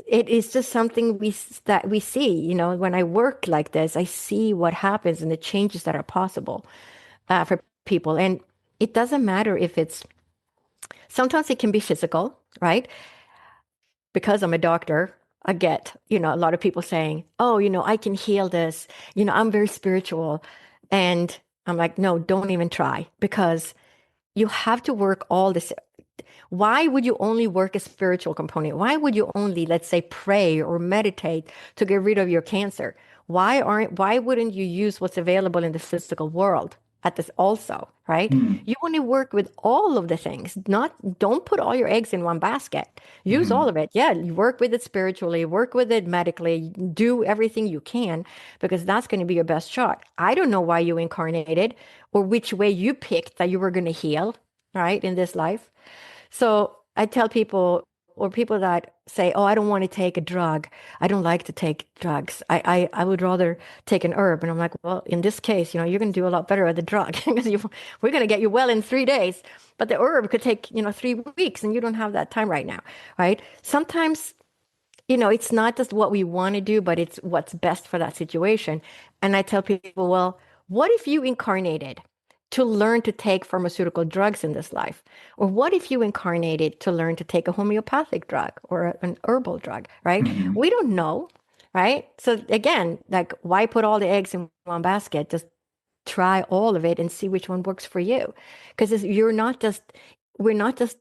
it is just something that we see, when I work like this, I see what happens and the changes that are possible for people. And it doesn't matter if sometimes it can be physical, right? Because I'm a doctor, I get, a lot of people saying, oh, I can heal this, I'm very spiritual. And I'm like, no, don't even try, because you have to work all this. Why would you only work a spiritual component? Why would you only, let's say, pray or meditate to get rid of your cancer? Why wouldn't you use what's available in the physical world at this also, right? Hmm. You want to work with all of the things, not don't put all your eggs in one basket. Use all Hmm. of it. Yeah, you work with it spiritually, work with it medically, do everything you can because that's going to be your best shot. I don't know why you incarnated or which way you picked that you were going to heal, right, in this life. So I tell people, or people that say, "Oh, I don't want to take a drug. I don't like to take drugs. I would rather take an herb." And I'm like, "Well, in this case, you're going to do a lot better with the drug because we're going to get you well in 3 days. But the herb could take, 3 weeks, and you don't have that time right now, right? Sometimes it's not just what we want to do, but it's what's best for that situation. And I tell people, well, what if you incarnated to learn to take pharmaceutical drugs in this life? Or what if you incarnated to learn to take a homeopathic drug or an herbal drug, right? Hmm. We don't know, right? So again, like, why put all the eggs in one basket? Just try all of it and see which one works for you. Because we're not just,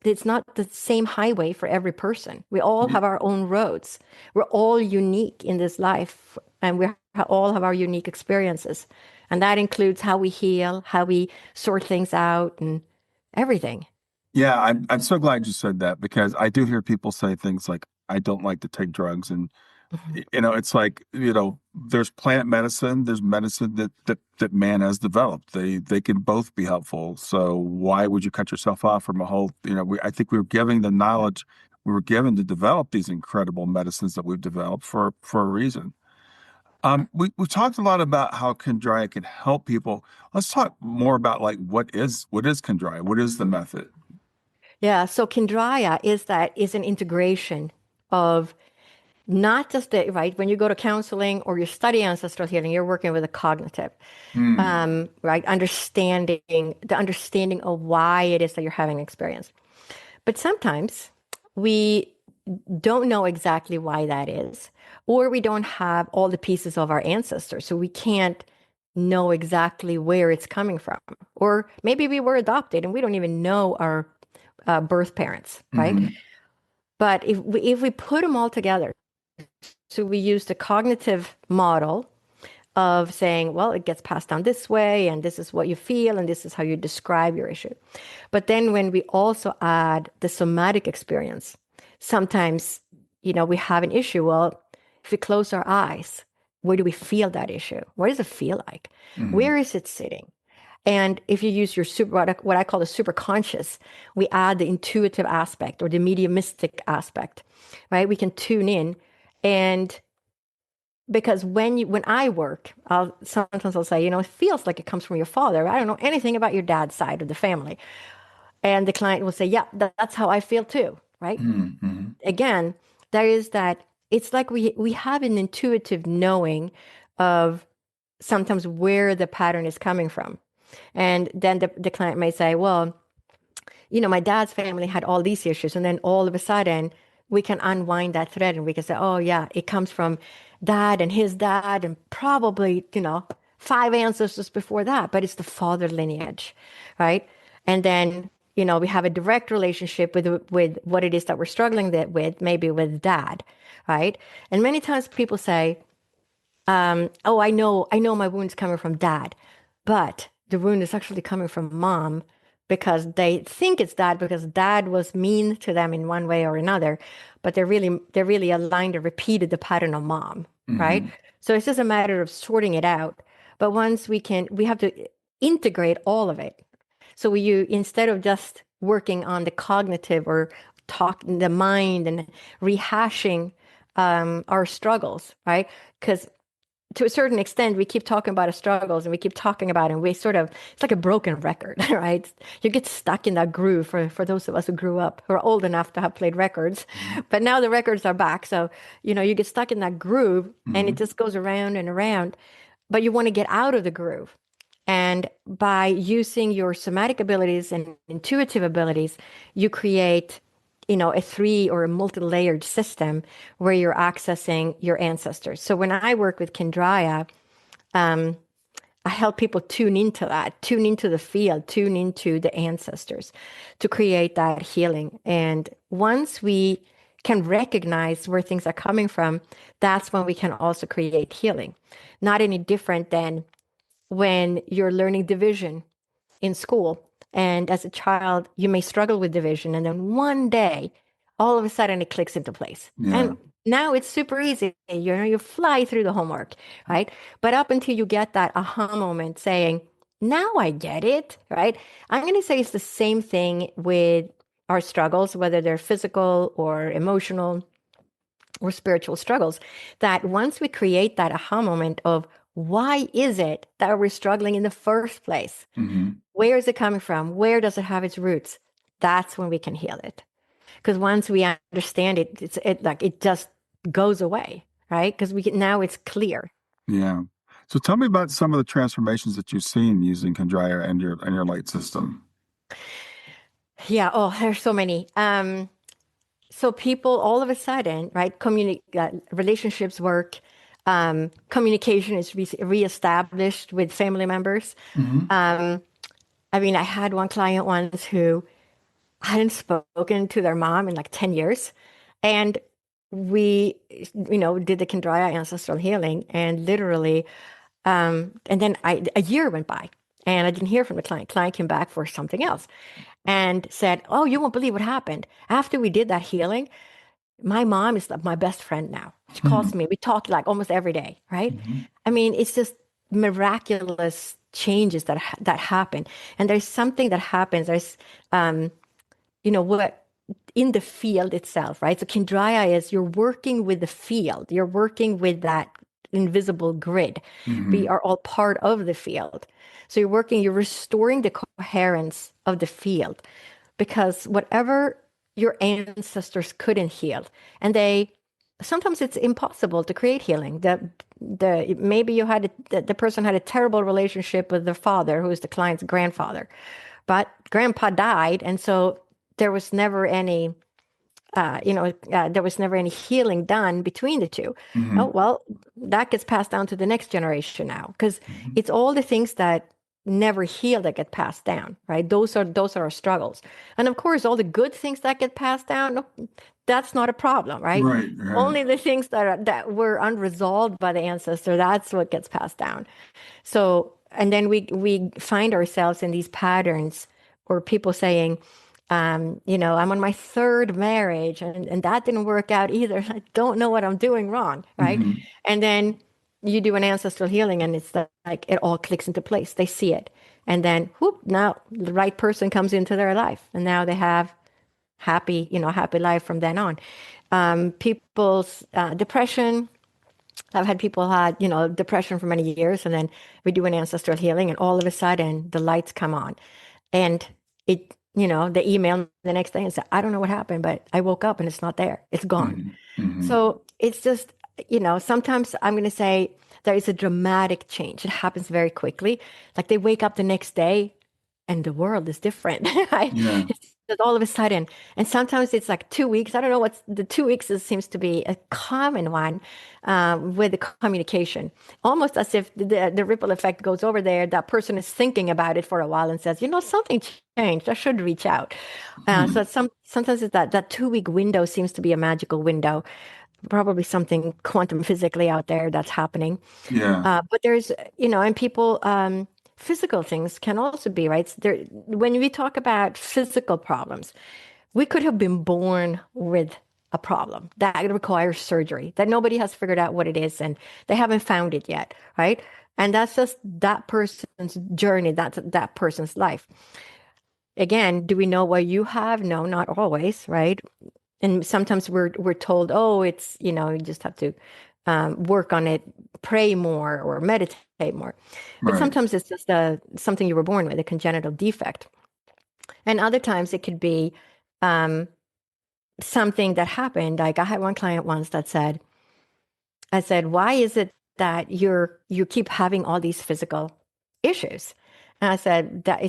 it's not the same highway for every person. We all have our own roads. We're all unique in this life and all have our unique experiences. And that includes how we heal, how we sort things out and everything. Yeah, I'm so glad you said that because I do hear people say things like, I don't like to take drugs. And Mhm. it's like, there's plant medicine, there's medicine that man has developed. They can both be helpful. So why would you cut yourself off from a whole, I think we were giving the knowledge we were given to develop these incredible medicines that we've developed for a reason. We talked a lot about how Kandrya can help people. Let's talk more about like what is Kandrya? What is the method? Yeah. So Kindraya is an integration of not just the, right, when you go to counseling or you study ancestral healing, you're working with a cognitive, Hmm. right, the understanding of why it is that you're having experience. But sometimes we don't know exactly why that is, or we don't have all the pieces of our ancestors, so we can't know exactly where it's coming from. Or maybe we were adopted and we don't even know our birth parents, right? Hmm. But if we put them all together, so we use the cognitive model of saying, well, it gets passed down this way, and this is what you feel, and this is how you describe your issue. But then when we also add the somatic experience, sometimes, we have an issue. Well, if we close our eyes, where do we feel that issue? What does it feel like? Hmm. Where is it sitting? And if you use your what I call the super conscious, we add the intuitive aspect or the mediumistic aspect, right? We can tune in and because when I work, I'll say, it feels like it comes from your father. I don't know anything about your dad's side of the family. And the client will say, yeah, that's how I feel too, right? Hmm. Again, there is that it's like we have an intuitive knowing of sometimes where the pattern is coming from. And then the client may say, well, my dad's family had all these issues. And then all of a sudden, we can unwind that thread and we can say, oh, yeah, it comes from dad and his dad and probably, 5 ancestors before that, but it's the father lineage, right? And then, we have a direct relationship with what it is that we're struggling with, maybe with dad, right? And many times people say, oh, I know my wound's coming from dad, but the wound is actually coming from mom because they think it's dad because dad was mean to them in one way or another, but they're really aligned or repeated the pattern of mom, right? Hmm. So it's just a matter of sorting it out. But once we have to integrate all of it. So instead of just working on the cognitive or talk the mind and rehashing our struggles, right? Because to a certain extent, we keep talking about our struggles and we keep talking about it. And it's like a broken record, right? You get stuck in that groove for those of us who grew up, who are old enough to have played records. But now the records are back. So, you get stuck in that groove and it Hmm. just goes around and around. But you want to get out of the groove. And by using your somatic abilities and intuitive abilities, you create, a three or a multi-layered system where you're accessing your ancestors. So when I work with Kendraya, I help people tune into that, tune into the field, tune into the ancestors to create that healing. And once we can recognize where things are coming from, that's when we can also create healing. Not any different than when you're learning division in school. And as a child, you may struggle with division. And then one day, all of a sudden, it clicks into place. Yeah. And now it's super easy. You fly through the homework, right? But up until you get that aha moment saying, now I get it, right? I'm going to say it's the same thing with our struggles, whether they're physical or emotional or spiritual struggles, that once we create that aha moment of why is it that we're struggling in the first place? Mm-hmm. Where is it coming from? Where does it have its roots? That's when we can heal it. Because once we understand it, it just goes away, right? Because now it's clear. Yeah. So tell me about some of the transformations that you've seen using Kandrya and your light system. Yeah. Oh, there's so many. So people all of a sudden, right? Relationships work. Communication is reestablished with family members. Mm-hmm. I mean, I had one client once who hadn't spoken to their mom in like 10 years. And we, did the Kandrya ancestral healing and literally, and then a year went by and I didn't hear from the client. Client came back for something else and said, "Oh, you won't believe what happened. After we did that healing, my mom is my best friend now. She calls me. We talk like almost every day, right? Mm-hmm. I mean, it's just miraculous changes that happen. And there's something that happens. There's, what in the field itself, right? So Kandrya is you're working with the field. You're working with that invisible grid. Mm-hmm. We are all part of the field. So you're restoring the coherence of the field because whatever your ancestors couldn't heal, and sometimes it's impossible to create healing. Maybe the person had a terrible relationship with their father, who is the client's grandfather, but grandpa died, and so there was never any healing done between the two. Mm-hmm. Oh, well, that gets passed down to the next generation now because Mm-hmm. it's all the things that never heal that get passed down, right? Those are our struggles. And of course, all the good things that get passed down, that's not a problem, right? Right. Right. Only the things that were unresolved by the ancestor, that's what gets passed down. So, and then we find ourselves in these patterns or people saying, I'm on my third marriage and that didn't work out either. I don't know what I'm doing wrong, right? Mm-hmm. And then you do an ancestral healing and it's like it all clicks into place. They see it. And then whoop, now the right person comes into their life and now they have happy life from then on. People's depression, I've had people had, depression for many years, and then we do an ancestral healing, and all of a sudden the lights come on, and they email the next day and say, "I don't know what happened, but I woke up and it's not there; it's gone." Mm-hmm. So it's just, sometimes I'm going to say there is a dramatic change. It happens very quickly. Like they wake up the next day, and the world is different, right? Yeah. It's just all of a sudden. And sometimes it's like 2 weeks. I don't know what's the 2 weeks seems to be a common one with the communication. Almost as if the ripple effect goes over there. That person is thinking about it for a while and says, something changed. I should reach out. So sometimes it's that 2 week window seems to be a magical window. Probably something quantum physically out there that's happening. Yeah. But there's, and people, physical things can also be, right? When we talk about physical problems, we could have been born with a problem that requires surgery that nobody has figured out what it is and they haven't found it yet, right? And that's just that person's journey, that's that person's life. Again, do we know what you have? No, not always, right? And sometimes we're told, oh, it's, you just have to work on it, pray more or meditate more. But Right. sometimes it's just something you were born with, a congenital defect. And other times it could be something that happened. Like I had one client once that said, why is it that you keep having all these physical issues? And I said that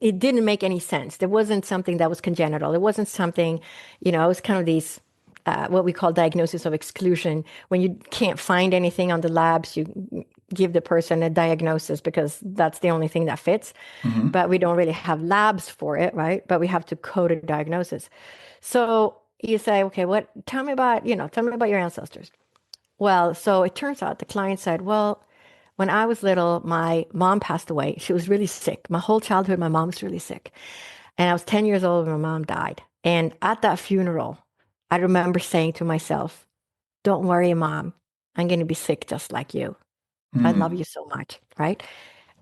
it didn't make any sense. There wasn't something that was congenital. It wasn't something, it was kind of these, what we call diagnosis of exclusion. When you can't find anything on the labs, give the person a diagnosis because that's the only thing that fits. Hmm. But we don't really have labs for it, right? But we have to code a diagnosis. So you say, okay, tell me about, tell me about your ancestors. Well, so it turns out the client said, well, when I was little, my mom passed away. She was really sick. My whole childhood, my mom was really sick. And I was 10 years old when my mom died. And at that funeral, I remember saying to myself, don't worry, mom. I'm going to be sick just like you. I love you so much, right?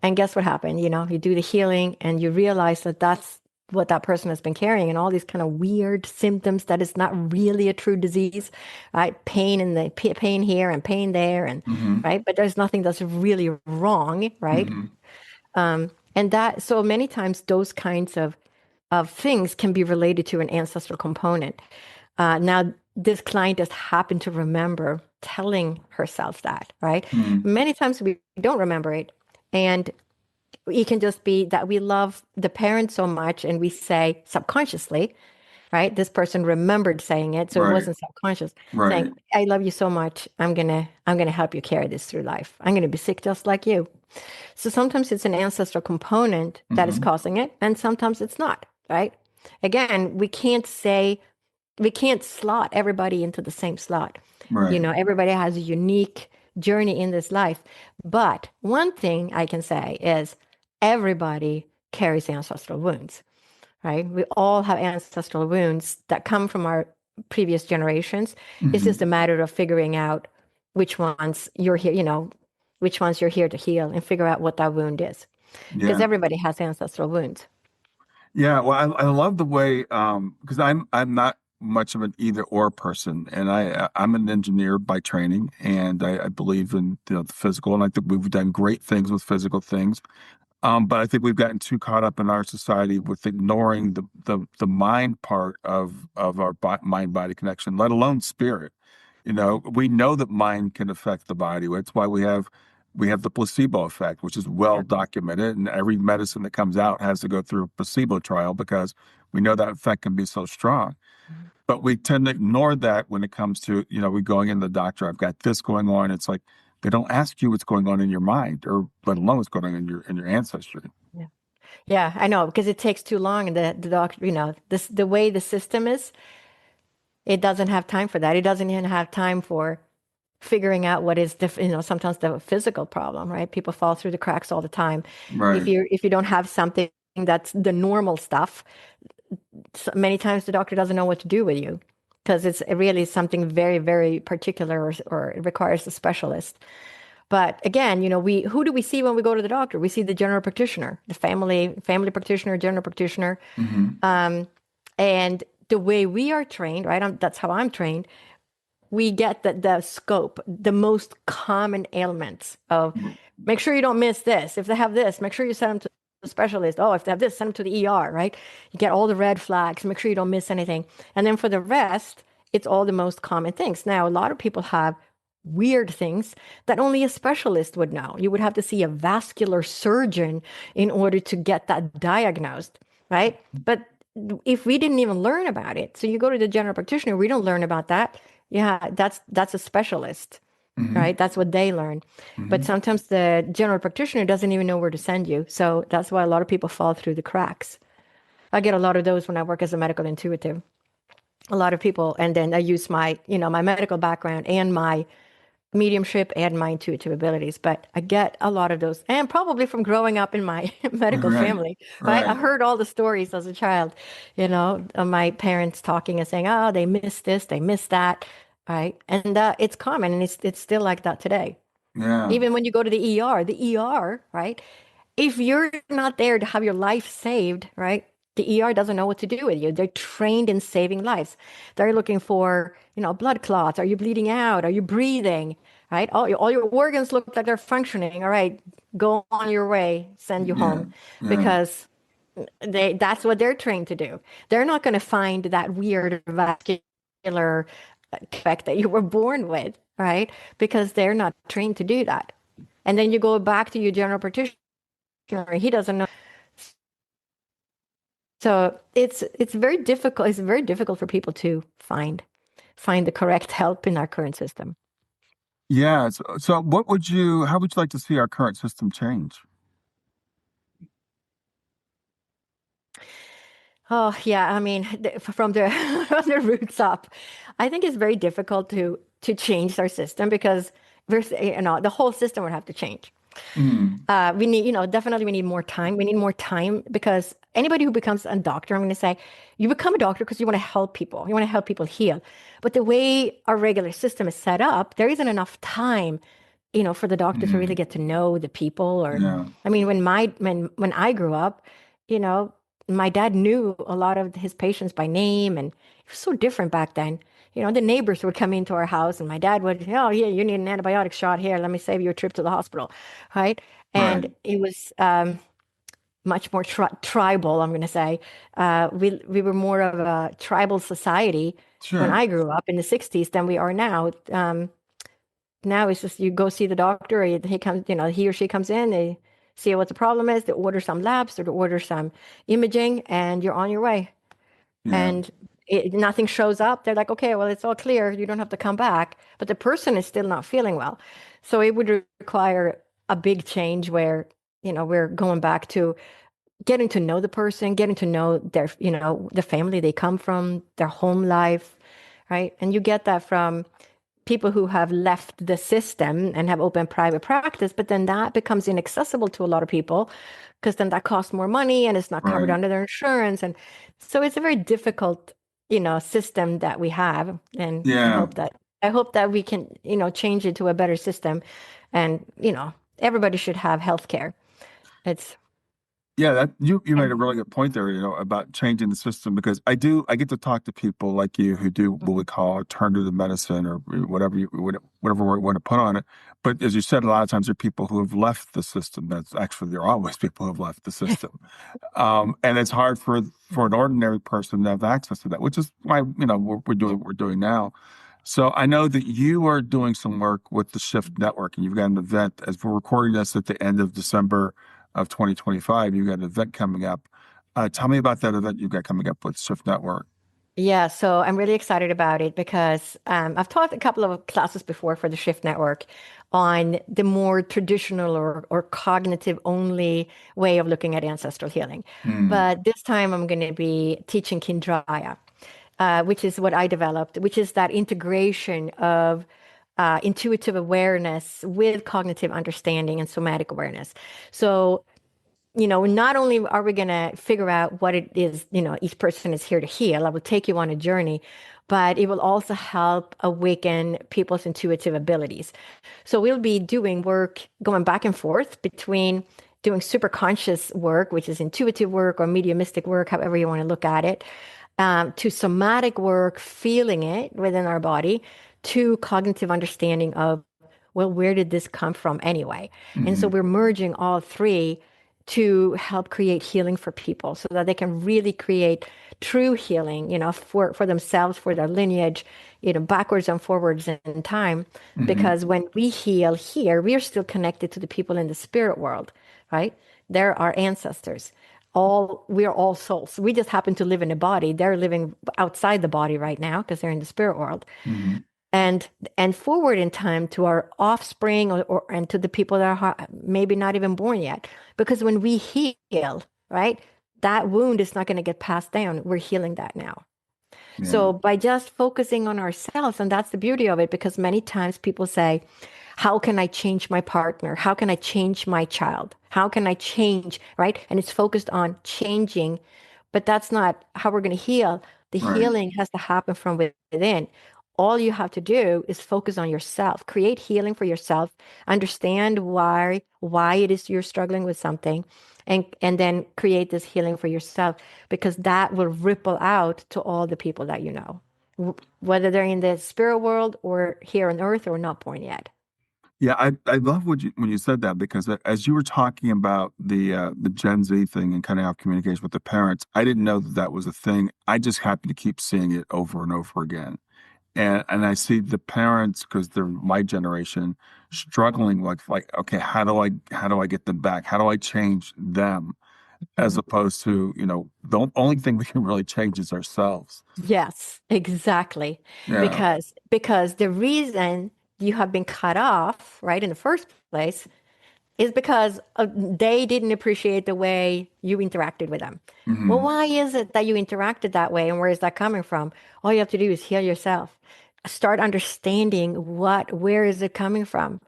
And guess what happened? You do the healing and you realize that that's what that person has been carrying and all these kind of weird symptoms that is not really a true disease, right? Pain in the pain here and pain there and Hmm. right, but there's nothing that's really wrong, right? Hmm. And that so many times those kinds of things can be related to an ancestral component. Now, this client just happened to remember telling herself that, right? Hmm. Many times we don't remember it. And it can just be that we love the parent so much and we say subconsciously, right? This person remembered saying it, so it Right. wasn't subconscious, saying, Right. I love you so much. I'm gonna help you carry this through life. I'm gonna be sick just like you. So sometimes it's an ancestral component that is Hmm. causing it, and sometimes it's not, right? Again, we can't slot everybody into the same slot. Right. Everybody has a unique journey in this life. But one thing I can say is everybody carries ancestral wounds, right? We all have ancestral wounds that come from our previous generations. It's just a Hmm. matter of figuring out which ones you're here, which ones you're here to heal and figure out what that wound is. Because Yeah. everybody has ancestral wounds. Yeah. Well, I love the way, because I'm not much of an either or person, and I'm an engineer by training, and I believe in the physical, and I think we've done great things with physical things. But I think we've gotten too caught up in our society with ignoring the mind part of our mind body connection, let alone spirit. We know that mind can affect the body. That's why we have the placebo effect, which is well Yeah. documented, and every medicine that comes out has to go through a placebo trial because we know that effect can be so strong. But we tend to ignore that when it comes to, we going in the doctor, I've got this going on. It's like they don't ask you what's going on in your mind, or let alone what's going on in your ancestry. Yeah. Yeah, I know because it takes too long, and the doctor, the way the system is, it doesn't have time for that. It doesn't even have time for figuring out what is sometimes the physical problem, right? People fall through the cracks all the time. Right. If you don't have something that's the normal stuff, many times the doctor doesn't know what to do with you because it's really something very, very particular or it requires a specialist. But again, we who do we see when we go to the doctor? We see the general practitioner, the family practitioner, general practitioner, Hmm. and the way we are trained, right? That's how I'm trained. We get the scope, the most common ailments of make sure you don't miss this. If they have this, make sure you send them to the specialist. Oh, if they have this, send them to the ER, right? You get all the red flags, make sure you don't miss anything. And then for the rest, it's all the most common things. Now, a lot of people have weird things that only a specialist would know. You would have to see a vascular surgeon in order to get that diagnosed, right? But if we didn't even learn about it, so you go to the general practitioner, we don't learn about that. Yeah, that's a specialist, Hmm. right? That's what they learn. But Hmm. sometimes the general practitioner doesn't even know where to send you. So that's why a lot of people fall through the cracks. I get a lot of those when I work as a medical intuitive. A lot of people, and then I use my medical background and my mediumship and my intuitive abilities. But I get a lot of those, and probably from growing up in my medical Right. family, right? I Right. heard all the stories as a child, of my parents talking and saying, "Oh, they missed this, they missed that," right? And it's common, and it's still like that today. Yeah. Even when you go to the ER, right? If you're not there to have your life saved, right? The ER doesn't know what to do with you. They're trained in saving lives. They're looking for, blood clots. Are you bleeding out? Are you breathing? Right? All your organs look like they're functioning. All right, go on your way, send you Yeah. home Yeah. because that's what they're trained to do. They're not going to find that weird vascular effect that you were born with, right? Because they're not trained to do that. And then you go back to your general practitioner, he doesn't know. So it's very difficult. It's very difficult for people to find the correct help in our current system. Yeah. So how would you like to see our current system change? Oh, yeah. I mean, from the from the roots up, I think it's very difficult to change our system because the whole system would have to change. Mm, We need, definitely we need more time. We need more time because anybody who becomes a doctor, I'm going to say, you become a doctor because you want to help people. You want to help people heal. But the way our regular system is set up, there isn't enough time, for the doctor to really mm, get to know the people. Or, yeah. I mean, when I grew up, you know, my dad knew a lot of his patients by name, and it was so different back then. The neighbors would come into our house, and my dad would, oh, yeah, you need an antibiotic shot here. Let me save you a trip to the hospital, right? And Right. it was much more tribal, I'm going to say. We were more of a tribal society when Sure. I grew up in the 60s than we are now. Now it's just you go see the doctor, he comes, he or she comes in, they see what the problem is, they order some labs or they order some imaging, and you're on your way. Yeah. And nothing shows up. They're like, okay, well, it's all clear. You don't have to come back. But the person is still not feeling well. So it would require a big change where, we're going back to getting to know the person, getting to know their, the family they come from, their home life, right? And you get that from people who have left the system and have opened private practice, but then that becomes inaccessible to a lot of people because then that costs more money and it's not covered Right. under their insurance. And so it's a very difficult, system that we have. And Yeah. I hope that we can, change it to a better system. And, everybody should have health care. It's Yeah, that you made a and really good point there, about changing the system because I get to talk to people like you who do what we call alternative medicine or whatever word you want to put on it. But as you said, a lot of times there are people who have left the system. That's actually there are always people who have left the system. And it's hard for an ordinary person to have access to that, which is why, we're doing what we're doing now. So I know that you are doing some work with the Shift Network, and you've got an event as we're recording this at the end of December of 2025. You've got an event coming up. Tell me about that event you've got coming up with Shift Network. Yeah, so I'm really excited about it because I've taught a couple of classes before for the Shift Network on the more traditional or cognitive only way of looking at ancestral healing. Mm, But this time I'm going to be teaching Kindraya, which is what I developed, which is that integration of intuitive awareness with cognitive understanding and somatic awareness. So not only are we going to figure out what it is, each person is here to heal, I will take you on a journey, but it will also help awaken people's intuitive abilities. So we'll be doing work going back and forth between doing super conscious work, which is intuitive work or mediumistic work, however you want to look at it, to somatic work, feeling it within our body, to cognitive understanding of, well, where did this come from anyway? And so hmm we're merging all three to help create healing for people so that they can really create true healing, for themselves, for their lineage, backwards and forwards in time. hmm Because when we heal here, we are still connected to the people in the spirit world, right? They're our ancestors. We are all souls. We just happen to live in a body. They're living outside the body right now because they're in the spirit world. hmm And forward in time to our offspring or and to the people that are maybe not even born yet. Because when we heal, right, that wound is not going to get passed down. We're healing that now. Yeah. So by just focusing on ourselves, and that's the beauty of it, because many times people say, how can I change my partner? How can I change my child? How can I change, right? And it's focused on changing, but that's not how we're going to heal. The Right. healing has to happen from within. All you have to do is focus on yourself, create healing for yourself, understand why it is you're struggling with something, and then create this healing for yourself because that will ripple out to all the people that you know, whether they're in the spirit world or here on earth or not born yet. Yeah, I love when you said that because as you were talking about the Gen Z thing and kind of how communication with the parents, I didn't know that that was a thing. I just happen to keep seeing it over and over again. And I see the parents because they're my generation struggling like okay, how do I get them back? How do I change them? As Mhm. opposed to, the only thing we can really change is ourselves. Yes, exactly. Yeah. Because the reason you have been cut off, right, in the first place, is because they didn't appreciate the way you interacted with them. Well, why is it that you interacted that way, and where is that coming from? All you have to do is heal yourself. Start understanding where is it coming from?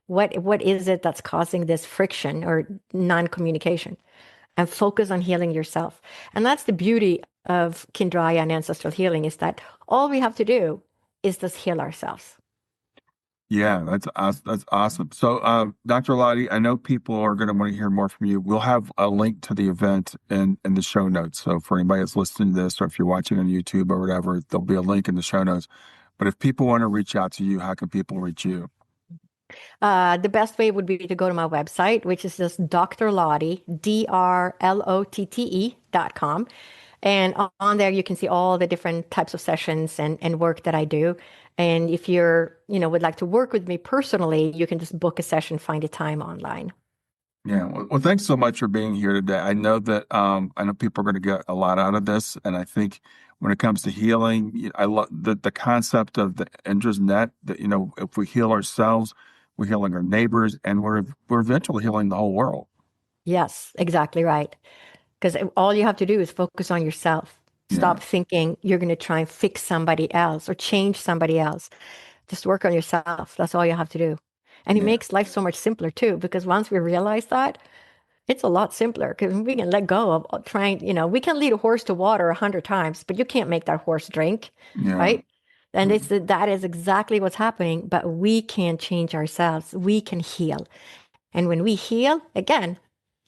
What is it that's causing this friction or non-communication? And focus on healing yourself. And that's the beauty of Kindraya and ancestral healing, is that all we have to do is just heal ourselves. Yeah, that's awesome. So, Dr. Lotte, I know people are going to want to hear more from you. We'll have a link to the event in the show notes. So for anybody that's listening to this, or if you're watching on YouTube or whatever, there'll be a link in the show notes. But if people want to reach out to you, how can people reach you? The best way would be to go to my website, which is just Dr. Lotte, DRLOTTE.com. And on there, you can see all the different types of sessions and work that I do. And if would like to work with me personally, you can just book a session, find a time online. Yeah. Well, thanks so much for being here today. I know that I know people are going to get a lot out of this, and I think when it comes to healing, I love the concept of the Indra's net. That if we heal ourselves, we're healing our neighbors, and we're eventually healing the whole world. Yes, exactly right. Because all you have to do is focus on yourself. Stop thinking you're going to try and fix somebody else or change somebody else. Just work on yourself. That's all you have to do. And it makes life so much simpler too, because once we realize that, it's a lot simpler because we can let go of trying, we can lead a horse to water 100 times, but you can't make that horse drink, right? And that is exactly what's happening, but we can change ourselves. We can heal. And when we heal, again,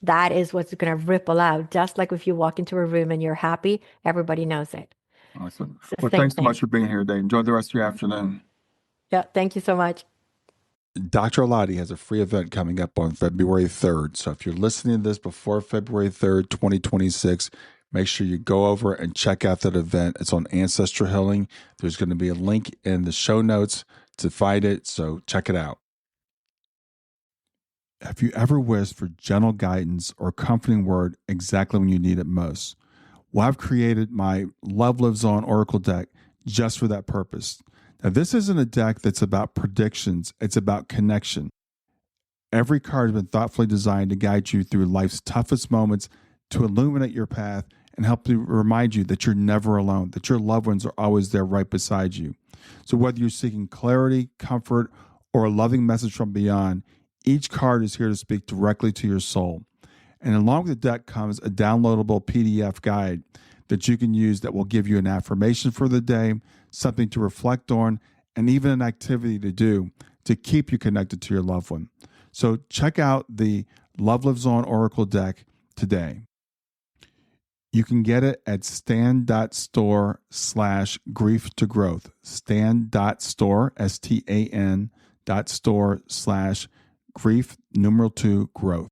that is what's going to ripple out. Just like if you walk into a room and you're happy, everybody knows it. Awesome. It's the Well, same thanks so thing. much for being here today. Enjoy the rest of your afternoon. Yeah, thank you so much. Dr. Lotte has a free event coming up on February 3rd. So if you're listening to this before February 3rd, 2026, make sure you go over and check out that event. It's on ancestral healing. There's going to be a link in the show notes to find it. So check it out. Have you ever wished for gentle guidance or comforting word exactly when you need it most? Well, I've created my Love Lives On Oracle deck just for that purpose. Now, this isn't a deck that's about predictions. It's about connection. Every card has been thoughtfully designed to guide you through life's toughest moments, to illuminate your path and help to remind you that you're never alone, that your loved ones are always there right beside you. So whether you're seeking clarity, comfort, or a loving message from beyond, each card is here to speak directly to your soul. And along with the deck comes a downloadable PDF guide that you can use that will give you an affirmation for the day, something to reflect on, and even an activity to do to keep you connected to your loved one. So check out the Love Lives On Oracle deck today. You can get it at stan.store/grief to growth. Stan.store, STAN.store/grief, numeral 2, growth.